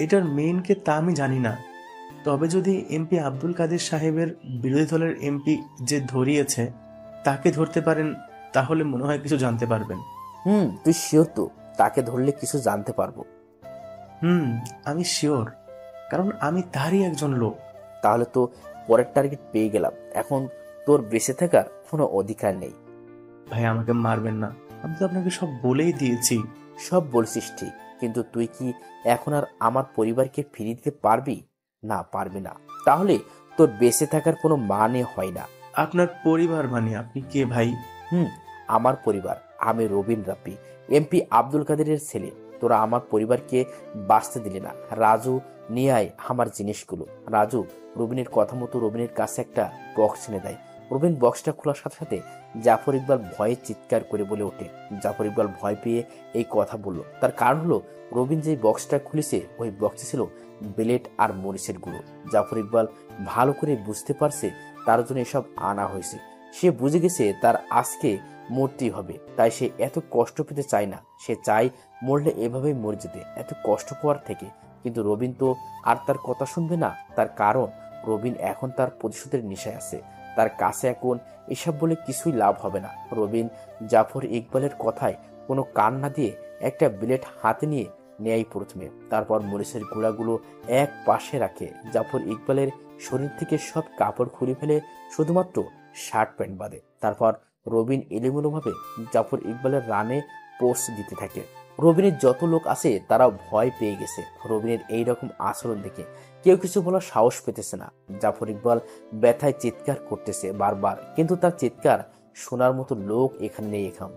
এটার মেইন কে তা আমি জানি না, তবে যদি এমপি আব্দুল কাদের সাহেবের বিরোধী দলের এমপি যে ধরিয়েছে তাকে ধরতে পারেন, তাহলে মনে হয় কিছু জানতে পারবেন। তুই শিওর তো তাকে ধরলে কিছু জানতে পারবো? আমি শিওর, কারণ আমি তারই একজন লোক। তাহলে তো পরের টার্গেট পেয়ে গেলাম, এখন তোর বেঁচে থাকার কোনো অধিকার নেই। ভাই আমাকে মারবেন না, আমি তো আপনাকে সব বলেই দিয়েছি। সব বলছিস ঠিক, কিন্তু তুই কি এখন আর আমার পরিবারকে ফিরিয়ে দিতে পারবি? না, পারবি না। তাহলে তোর বেঁচে থাকার কোনো মানে হয় না। আপনার পরিবার মানে আপনি কে ভাই? আমার পরিবার, আমি রবিন রাব্বি, এমপি আব্দুল কাদেরের ছেলে। তোরা আমার পরিবারকে বাঁচতে দিলে না। রাজু, নিয়ে আয় আমার জিনিসগুলো। রাজু রবিনের কথা মতো রবিনের কাছে একটা বক্স এনে দেয়। রবিন বক্সটা খোলার সাথে সাথে জাফর ইকবাল ভয়ে চিৎকার করে বলে ওঠে। জাফর ইকবাল ভয় পেয়ে এই কথা বলল, তার কারণ হলো রবিন যে বক্সটা খুলেছে ওই বক্সে ছিল ব্লেড আর মরিচের গুঁড়ো। জাফর ইকবাল ভালো করে বুঝতে পারছে তার জন্য এসব আনা হয়েছে। সে বুঝে গেছে তার আজকে মরতেই হবে, তাই সে এত কষ্ট পেতে চায় না। সে চায় মরলে এভাবেই মরে যেতে, এত কষ্ট পাওয়ার থেকে। কিন্তু রবিন তো আর তার কথা শুনবে না। তার কারণ রবিন এখন তার প্রতিশোধের নেশায় আছে। তার কাছে এখন এসব বলে কিছুই লাভ হবে না। রবিন জাফর ইকবালের কথায় কোনো কান না দিয়ে একটা ব্লেড হাতে নিয়ে নেয় প্রথমে, তারপর মরিচের গুঁড়াগুলো এক পাশে রাখে। জাফর ইকবালের শরীর থেকে সব কাপড় খুলে ফেলে শুধুমাত্র শার্ট প্যান্ট বাদে। তারপর রবিন এলোমেলোভাবে জাফর ইকবালের রানে পোস্ট দিতে থাকে। রবিনের যত লোক আছে তারা ভয় পেয়ে গেছে রবিনের এইরকম আচরণ দেখে। কেউ কিছু বলার সাহস পেতেছে না। জাফর ইকবাল ব্যথায় চিৎকার করতেছে বারবার, কিন্তু তার চিৎকার শোনার মতো লোক এখানে নেই। এখন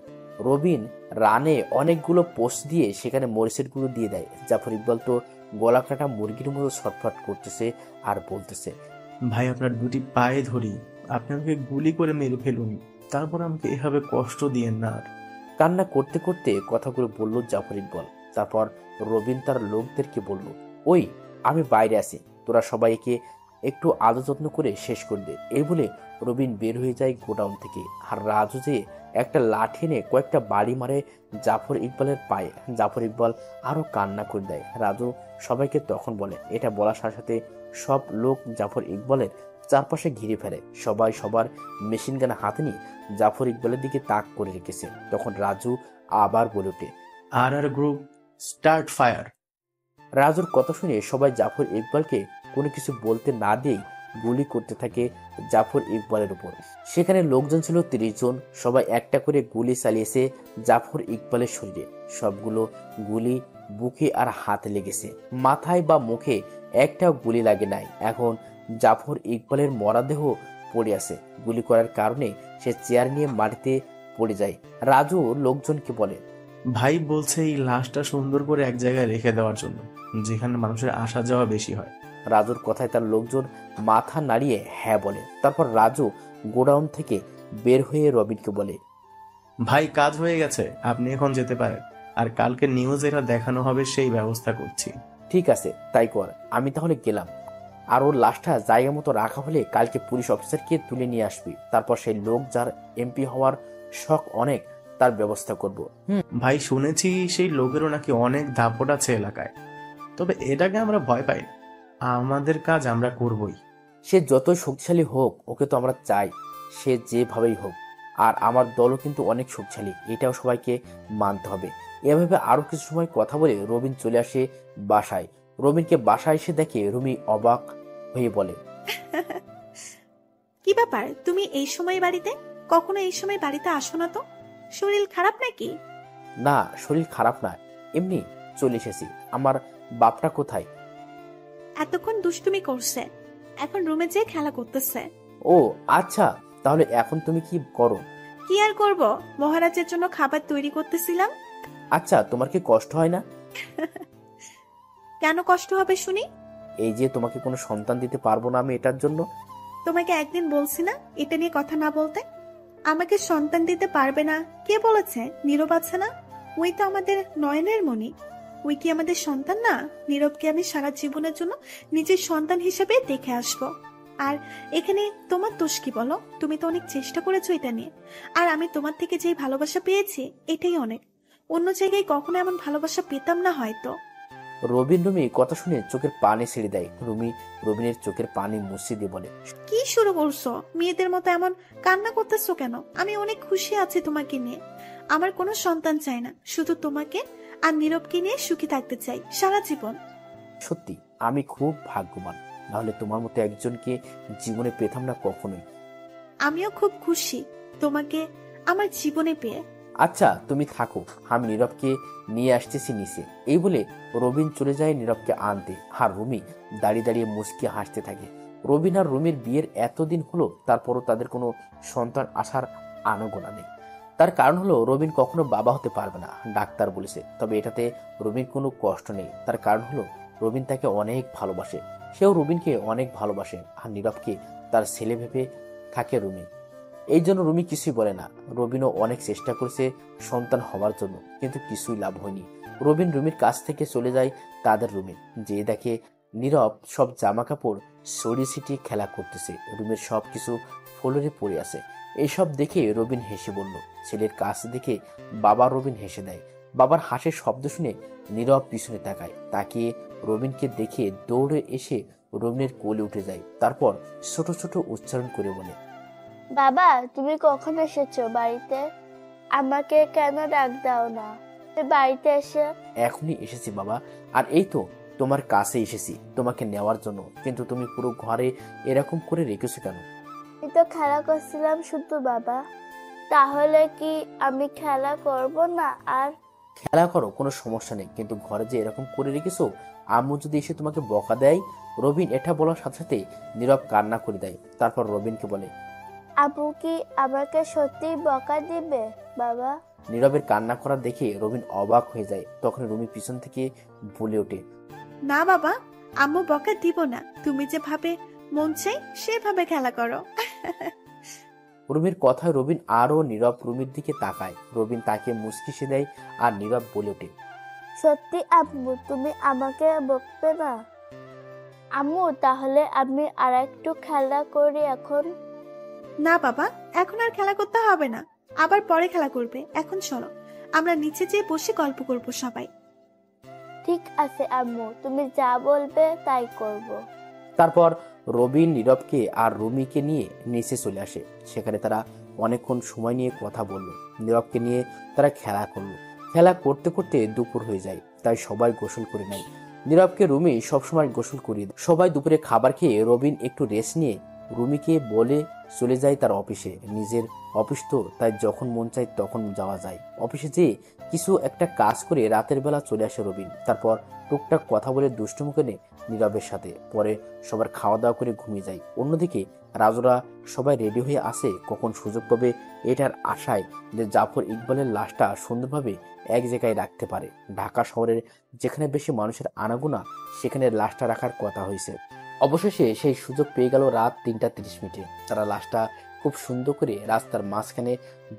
রবিন রানে অনেকগুলো পোস্ট দিয়ে সেখানে মরিচের গুঁড়ো দিয়ে দেয়। জাফর ইকবাল তো গলা কাটা মুরগির মতো ছটফট করতেছে আর বলতেছে, ভাই আপনার দুটি পায়ে ধরি, আপনি আমাকে গুলি করে মেরে ফেলুন, তারপর আমাকে এভাবে কষ্ট দিয়েন না। আর কান্না করতে করতে কথাগুলো বলল জাফর ইকবাল। তারপর রবিন তার লোকদেরকে বলল, ওই আমি বাইরে আছি, তোরা সবাইকে একটু আদর যত্ন করে শেষ করে দে। এই বলে রবিন বের হয়ে যায় গোডাউন থেকে। আর রাজু যে একটা লাঠি এনে কয়েকটা বাড়ি মারে জাফর ইকবালের পায়ে। জাফর ইকবাল আরো কান্না করে দেয়। রাজু সবাইকে তখন বলে, এটা বলার সাথে সাথে সব লোক জাফর ইকবালের চারপাশে ঘিরে ফেলে। সবাই সবার মেশিন গান হাতে নিয়ে জাফর ইকবালের দিকে তাক করে রেখেছে। তখন রাজু আবার বলে ওঠে, আর গ্রুপ স্টার্ট ফায়ার। রাজুর কথা শুনে সবাই জাফর ইকবালকে কোনো কিছু বলতে না দিয়েই গুলি করতে থাকে জাফর ইকবালের উপর। সেখানে লোকজন ছিল 30 জন। সবাই একটা করে গুলি চালিয়েছে জাফর ইকবালের শরীরে। সবগুলো গুলি বুকে আর হাতে লেগেছে, মাথায় বা মুখে একটাও গুলি লাগে নাই। এখন জাফর ইকবালের মরাদেহ পড়ে আছে। গুলি করার কারণে সে চেয়ার নিয়ে মাটিতে পড়ে যায়। রাজু লোকজনকে বলে, ভাই বলছে এই লাশটা সুন্দর করে এক জায়গায় রেখে দেওয়ার জন্য, যেখানে মানুষের আসা যাওয়া বেশি হয়। রাজুর কথায় তার লোকজন মাথা নাড়িয়ে হ্যাঁ বলে। তারপর রাজু গোডাউন থেকে বের হয়ে রবিনকে বলে, ভাই কাজ হয়ে গেছে, আপনি এখন যেতে পারেন, আর কালকে নিউজ এটা দেখানো হবে সেই ব্যবস্থা করছি। ঠিক আছে তাই কর, আমি তাহলে গেলাম। আর ওর লাশটা জায়গা মতো রাখা হলে কালকে পুলিশ অফিসারকে তুলে নিয়ে আসবি। তারপর সেই লোক যার এমপি হওয়ার শখ অনেক, তার ব্যবস্থা করব। ভাই শুনেছি সেই লোকেরও নাকি অনেক দাপট আছে এলাকায়, তবে এটাকে আমরা ভয় পাই না, আমাদের কাজ আমরা করবই। সে যতই শক্তিশালী হোক, ওকে তো আমরা চাই, সে যেভাবেই হোক। আর আমার দলও কিন্তু অনেক শক্তিশালী, এটাও সবাইকে মানতে হবে। এভাবে আরো কিছু সময় কথা বলে রবিন চলে আসে বাসায়। রবিনকে বাসায় এসে দেখে রুমি অবাক হয়ে বলে, কি ব্যাপার, তুমি এই সময় বাড়িতে? কখনো এই সময় বাড়িতে আসো না তো, শরীর খারাপ নাকি? না শরীর খারাপ না, এমনি চলে এসেছি। আমার বাপটা কোথায়? এতক্ষণ দুষ্টুমি করছে, এখন রুমে যেয়ে খেলা করতেছে। ও আচ্ছা, তাহলে এখন তুমি কি করো? কি আর করব, মহারাজের জন্য খাবার তৈরি করতেছিলাম। আচ্ছা, তোমার কি কষ্ট হয় না? কেন কষ্ট হবে শুনি? এই যে তোমাকে কোনো সন্তান দিতে পারবো না আমি, এটার জন্য। তোমাকে একদিন বলছি না এটা নিয়ে কথা না বলতে? আমাকে সন্তান দিতে পারবে না কে বলেছে? নীরব আছে না, ওই তো আমাদের নয়নের মণি। ওই কি আমাদের সন্তান না? নীরবকে আমি সারা জীবনের জন্য নিজের সন্তান হিসেবে দেখে আসব। আর এখানে তোমার দোষ কি বলো? তুমি তো অনেক চেষ্টা করেছো এটা নিয়ে, আর আমি তোমার থেকে যে ভালোবাসা পেয়েছি এটাই অনেক। অন্য জায়গায় কখনো এমন ভালোবাসা পেতাম না হয়তো। রুমি কথা শুনে চোখের পানি ছেড়ে দেয়। রবিনের চোখের পানি মুছে দিয়ে বলে, কি শুরু করছো? মেয়েদের মতো এমন কান্না করতেছো কেন? আমি অনেক খুশি আছি তোমাকে নিয়ে। আমার কোনো সন্তান চাই না, শুধু তোমাকে আর নীরবকে নিয়ে সুখী থাকতে চাই সারা জীবন। সত্যি আমি খুব ভাগ্যবান, নাহলে তোমার মতো একজনকে জীবনে পেতাম না কখনোই। আমিও খুব খুশি তোমাকে আমার জীবনে পেয়ে। আচ্ছা তুমি থাকো, আমি নীরবকে নিয়ে আসতেছি নিচে। এই বলে রবিন চলে যায় নীরবকে আনতে, আর রুমি দাঁড়িয়ে দাঁড়িয়ে মুচকি হাসতে থাকে। রবিন আর রুমির বিয়ের এতদিন হলো, তারপরও তাদের কোনো সন্তান আসার আনাগোনা নেই। তার কারণ হলো রবিন কখনো বাবা হতে পারবে না, ডাক্তার বলেছে। তবে এটাতে রবির কোনো কষ্ট নেই। তার কারণ হলো রবিন তাকে অনেক ভালোবাসে, সেও রবিনকে অনেক ভালোবাসে। আর নীরবকে তার ছেলে ভেবে থাকে রুমি। এই জন্য রুমি কিছুই বলে না। রবিনও অনেক চেষ্টা করেছে সন্তান হওয়ার জন্য, কিন্তু কিছুই লাভ হয়নি। রবিন রুমির কাছ থেকে চলে যায় তাদের রুমে, যে দেখে নীরব সব জামা কাপড় সরিয়ে ছিটিয়ে খেলা করতেছে। রুমের সব কিছু ফ্লোরে পড়ে আছে। এইসব দেখে রবিন হেসে বলল। ছেলের কাছ দেখে বাবা রবিন হেসে দেয়। বাবার হাসির শব্দ শুনে নীরব পিছনে তাকায়। তাকিয়ে রবিনকে দেখে দৌড়ে এসে রবিনের কোলে উঠে যায়। তারপর ছোট ছোট উচ্চারণ করে বলে, বাবা, তুমি কখন এসেছো বাড়িতে? আমাকে কেন ডাক দাও না? বাড়িতে এসে এখনই এসেছি বাবা, আর এই তো তোমার কাছে এসেছি তোমাকে নেওয়ার জন্য। কিন্তু তুমি পুরো ঘরে এরকম করে রেখেছো কেন? আমি তো খেলা করছিলাম শুধু বাবা। তাহলে কি আমি খেলা করব না? আর খেলা করো, কোনো সমস্যা নেই, কিন্তু ঘরে যে এরকম করে রেখেছো, আম্মু যদি এসে তোমাকে বকা দেয়। রবিন এটা বলার সাথে সাথে নীরব কান্না করে দেয়। তারপর রবিনকে বলে, আবু কি আমাকে সত্যি বকা দিবে বাবা? নীরবের কান্না করা দেখে রবিন অবাক হয়ে যায়। তখন রুমি পিছন থেকে বলে ওঠে, না বাবা, আম্মু বকা দিব না। তুমি যেভাবে মন চাই সেভাবে খেলা করো। রুমির কথায় রবিন আরো নীরব রুমির দিকে তাকায়। রবিন তাকে মুচকি দেয়, আর নীরব বলে ওঠে, সত্যি আম্মু, তুমি আমাকে বকবে না? আম্মু, তাহলে আমি আর একটু খেলা করি এখন। না বাবা, এখন আর খেলা করতে হবে না, আবার পরে খেলা করবে। এখন চলো আমরা নিচে যেয়ে বসে গল্প করব সবাই। ঠিক আছে আম্মু, তুমি যা বলবে তাই করব। তারপর রবিন নীরবকে আর রুমিকে নিয়ে নিচে চলে আসে। সেখানে তারা অনেকক্ষণ সময় নিয়ে কথা বলল। নীরবকে নিয়ে তারা খেলা করলো। খেলা করতে করতে দুপুর হয়ে যায়, তাই সবাই গোসল করে নেয়। নীরবকে রুমি সবসময় গোসল করিয়ে দেয়। সবাই দুপুরে খাবার খেয়ে রবিন একটু রেস্ট নিয়ে রুমিকে বলে চলে যায় তার অফিসে। নিজের অফিস তো, তাই যখন মন চায় তখন যাওয়া যায়। অফিসে যেয়ে কিছু একটা কাজ করে রাতের বেলা চলে আসে রবিন। তারপর টুকটাক কথা বলে দুষ্টুমি করে নীরবের সাথে। পরে সবার খাওয়া দাওয়া করে ঘুমিয়ে যায়। অন্যদিকে রাজুরা সবাই রেডি হয়ে আসে কখন সুযোগ পাবে, এটার আশায় যে জাফর ইকবালের লাশটা সুন্দরভাবে এক জায়গায় রাখতে পারে। ঢাকা শহরের যেখানে বেশি মানুষের আনাগোনা, সেখানে লাশটা রাখার কথা হয়েছে। অবশেষে সেই সুযোগ পেয়ে গেল রাত 3:30। তারা লাশটা খুব সুন্দর করে রাস্তার মাঝখানে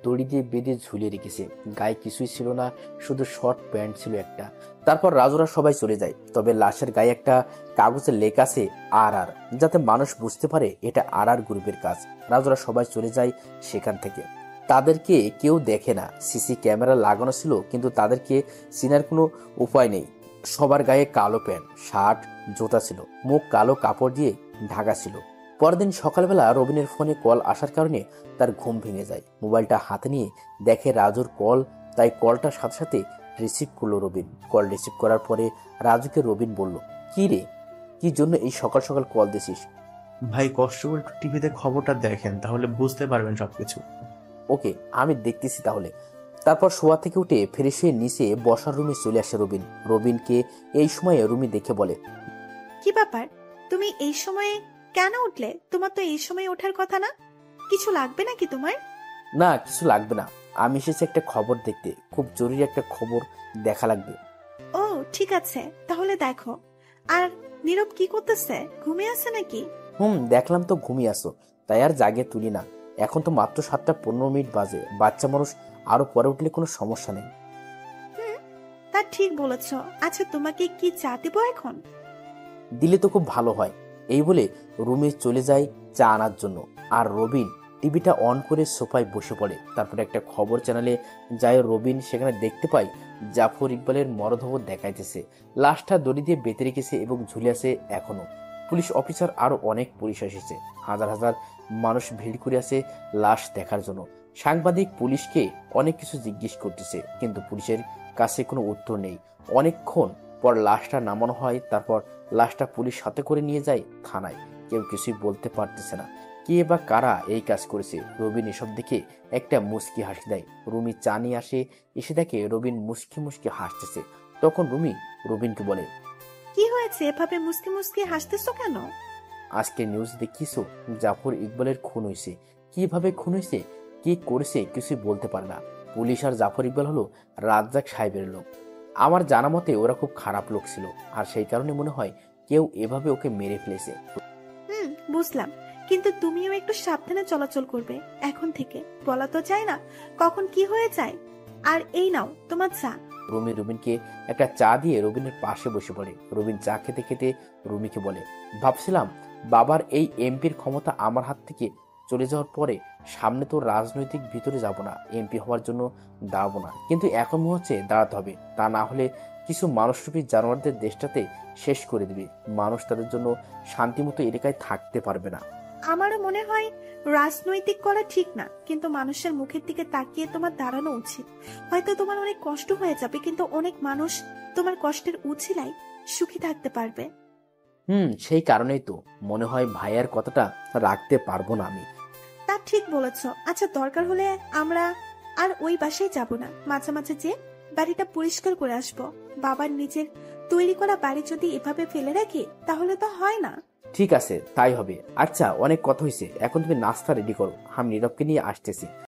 দড়ি দিয়ে বেঁধে ঝুলিয়ে রেখেছে। গায়ে কিছুই ছিল না, শুধু শর্ট প্যান্ট ছিল একটা। তারপর রাজুরা সবাই চলে যায়। তবে লাশের গায়ে একটা কাগজে লেখা আছে RR, যাতে মানুষ বুঝতে পারে এটা RR গ্রুপের কাজ। রাজুরা সবাই চলে যায় সেখান থেকে। তাদেরকে কেউ দেখে না। সিসি ক্যামেরা লাগানো ছিল, কিন্তু তাদেরকে চেনার কোনো উপায় নেই। সবার গায়ে কালো প্যান্ট, শার্ট, জুতা ছিল। মুখ কালো কাপড় দিয়ে ঢাকা ছিল। পরদিন সকালবেলা রবিনের ফোনে কল আসার কারণে তার ঘুম ভেঙে যায়। মোবাইলটা হাতে নিয়ে দেখে রাজুর কল, তাই কলটার সাথে সাথে রিসিভ করলো রবিন। কল রিসিভ করার পরে রাজুকে রবিন বলল, কি রে, কি জন্য এই সকাল সকাল কল দিছিস? ভাই, কষ্ট করে একটু টিভিতে খবরটা দেখেন, তাহলে বুঝতে পারবেন সবকিছু। ওকে, আমি দেখতেছি তাহলে। তারপর শোয়া থেকে উঠে ফ্রেশ হয়ে নিচে বসার রুমে চলে আসে রবিন। রবিনকে এই সময়ে রুমি দেখে বলে, কি ব্যাপার, তুমি এই সময়ে কেন উঠলে? তোমার তো এই সময় ওঠার কথা না। কিছু লাগবে নাকি তোমার? না, কিছু লাগবে না, আমি এসেছি একটা খবর দেখতে। খুব জরুরি একটা খবর দেখা লাগবে। ও ঠিক আছে, তাহলে দেখো। আর নীরব কি করতেছে? ঘুমিয়ে আছে নাকি? দেখলাম তো ঘুমিয়ে আসো, তাই আর জাগে তুলি না। এখন তো মাত্র 7:15 বাজে। বাচ্চা মানুষ, আরো পরে উঠলে কোনো সমস্যা নেই। তা ঠিক বলেছ। আচ্ছা, তোমাকে কি চা দেবো এখন? দিলে তো খুব ভালো হয়। এই বলে রুমে চলে যায় চা আনার জন্য। আর রবিন টিভিটা অন করে সোফায় বসে পড়ে। তারপরে একটা খবর চ্যানেলে যায় রবিন। সেখানে দেখতে পায় জাফর ইকবালের মরদেহ দেখাইতেছে। লাশটা দড়ি দিয়ে বেঁধে রেখেছে এবং ঝুলে আছে এখনো। পুলিশ অফিসার আরো অনেক পুলিশ এসেছে। হাজার হাজার মানুষ ভিড় করে আছে লাশ দেখার জন্য। সাংবাদিক পুলিশকে অনেক কিছু জিজ্ঞেস করতেছে, কিন্তু পুলিশের কাছে কোনো উত্তর নেই। অনেকক্ষণ পর লাশটা নামানো হয়। তারপর লাশটা পুলিশ হাতে করে নিয়ে যায় থানায়। কেউ কিছুই বলতে পারতেছে না কে বা কারা এই কাজ করেছে। রবিন এসব দেখে একটা মুচকি হাসি দেয়। রুমি চা নিয়ে এসে দেখে রবিন মুচকি মুচকি হাসতেছে। তখন রুমি রবিনকে বলে, কি হয়েছে, এভাবে মুসকি মুসকি হাসতেছো কেন? আজকে নিউজ দেখিছো জাফর ইকবালের খুন হয়েছে। কিভাবে খুন হয়েছে, কি করেছে কিছুই বলতে পারে না। পুলিশ আর জাফর ইকবাল হলো রাজ্জাক সাহেবের লোক। আমার জানা মতে ওরা খুব খারাপ লোক ছিল, আর সেই কারণে মনে হয় কেউ এভাবে ওকে মেরে ফেলেছে। বুঝলাম, কিন্তু তুমিও একটু সাবধানে চলাচল করবে এখন থেকে। বলা তো যায় না কখন কি হয়ে যায়। আর এই নাও তোমার চা। রুমি রুবিনকে একটা চা দিয়ে রবিনের পাশে বসে পড়ে। রবিন চা খেতে খেতে রুমিকে বলে, ভাবছিলাম বাবার এই এমপির ক্ষমতা আমার হাত থেকে চলে যাওয়ার পরে সামনে তো রাজনৈতিক ভিতরে যাব না, এমপি হওয়ার জন্য দাঁড়াবো না, কিন্তু এখন মনে হচ্ছে দাঁড়াতে হবে। তা না হলে কিছু মানুষরূপী জানোয়ারদের দেশটাতে শেষ করে দিবে। মানুষ তাদের জন্য শান্তিমতো এলাকায় থাকতে পারবে না। আমারও মনে হয় রাজনৈতিক করা ঠিক না, কিন্তু মানুষের মুখের দিকে তাকিয়ে তোমার দাঁড়ানো উচিত। হয়তো তোমার অনেক কষ্ট হয়ে যাবে, কিন্তু অনেক মানুষ তোমার কষ্টের উছিলায় সুখী থাকতে পারবে। সেই কারণেই তো মনে হয় ভাইয়ার কথাটা রাখতে পারবো না আমি। তা ঠিক বলেছ। আচ্ছা, দরকার হলে আমরা আর ওই বাসায় যাব না, মাঝে মাঝে যে বাড়িটা পরিষ্কার করে আসবো। বাবার নিজের তৈরি করা বাড়ি যদি এভাবে ফেলে রাখি তাহলে তো হয় না। ঠিক আছে, তাই হবে। আচ্ছা, অনেক কথা হয়েছে, এখন তুমি নাস্তা রেডি করো, আমি নীরবকে নিয়ে আসতেছি।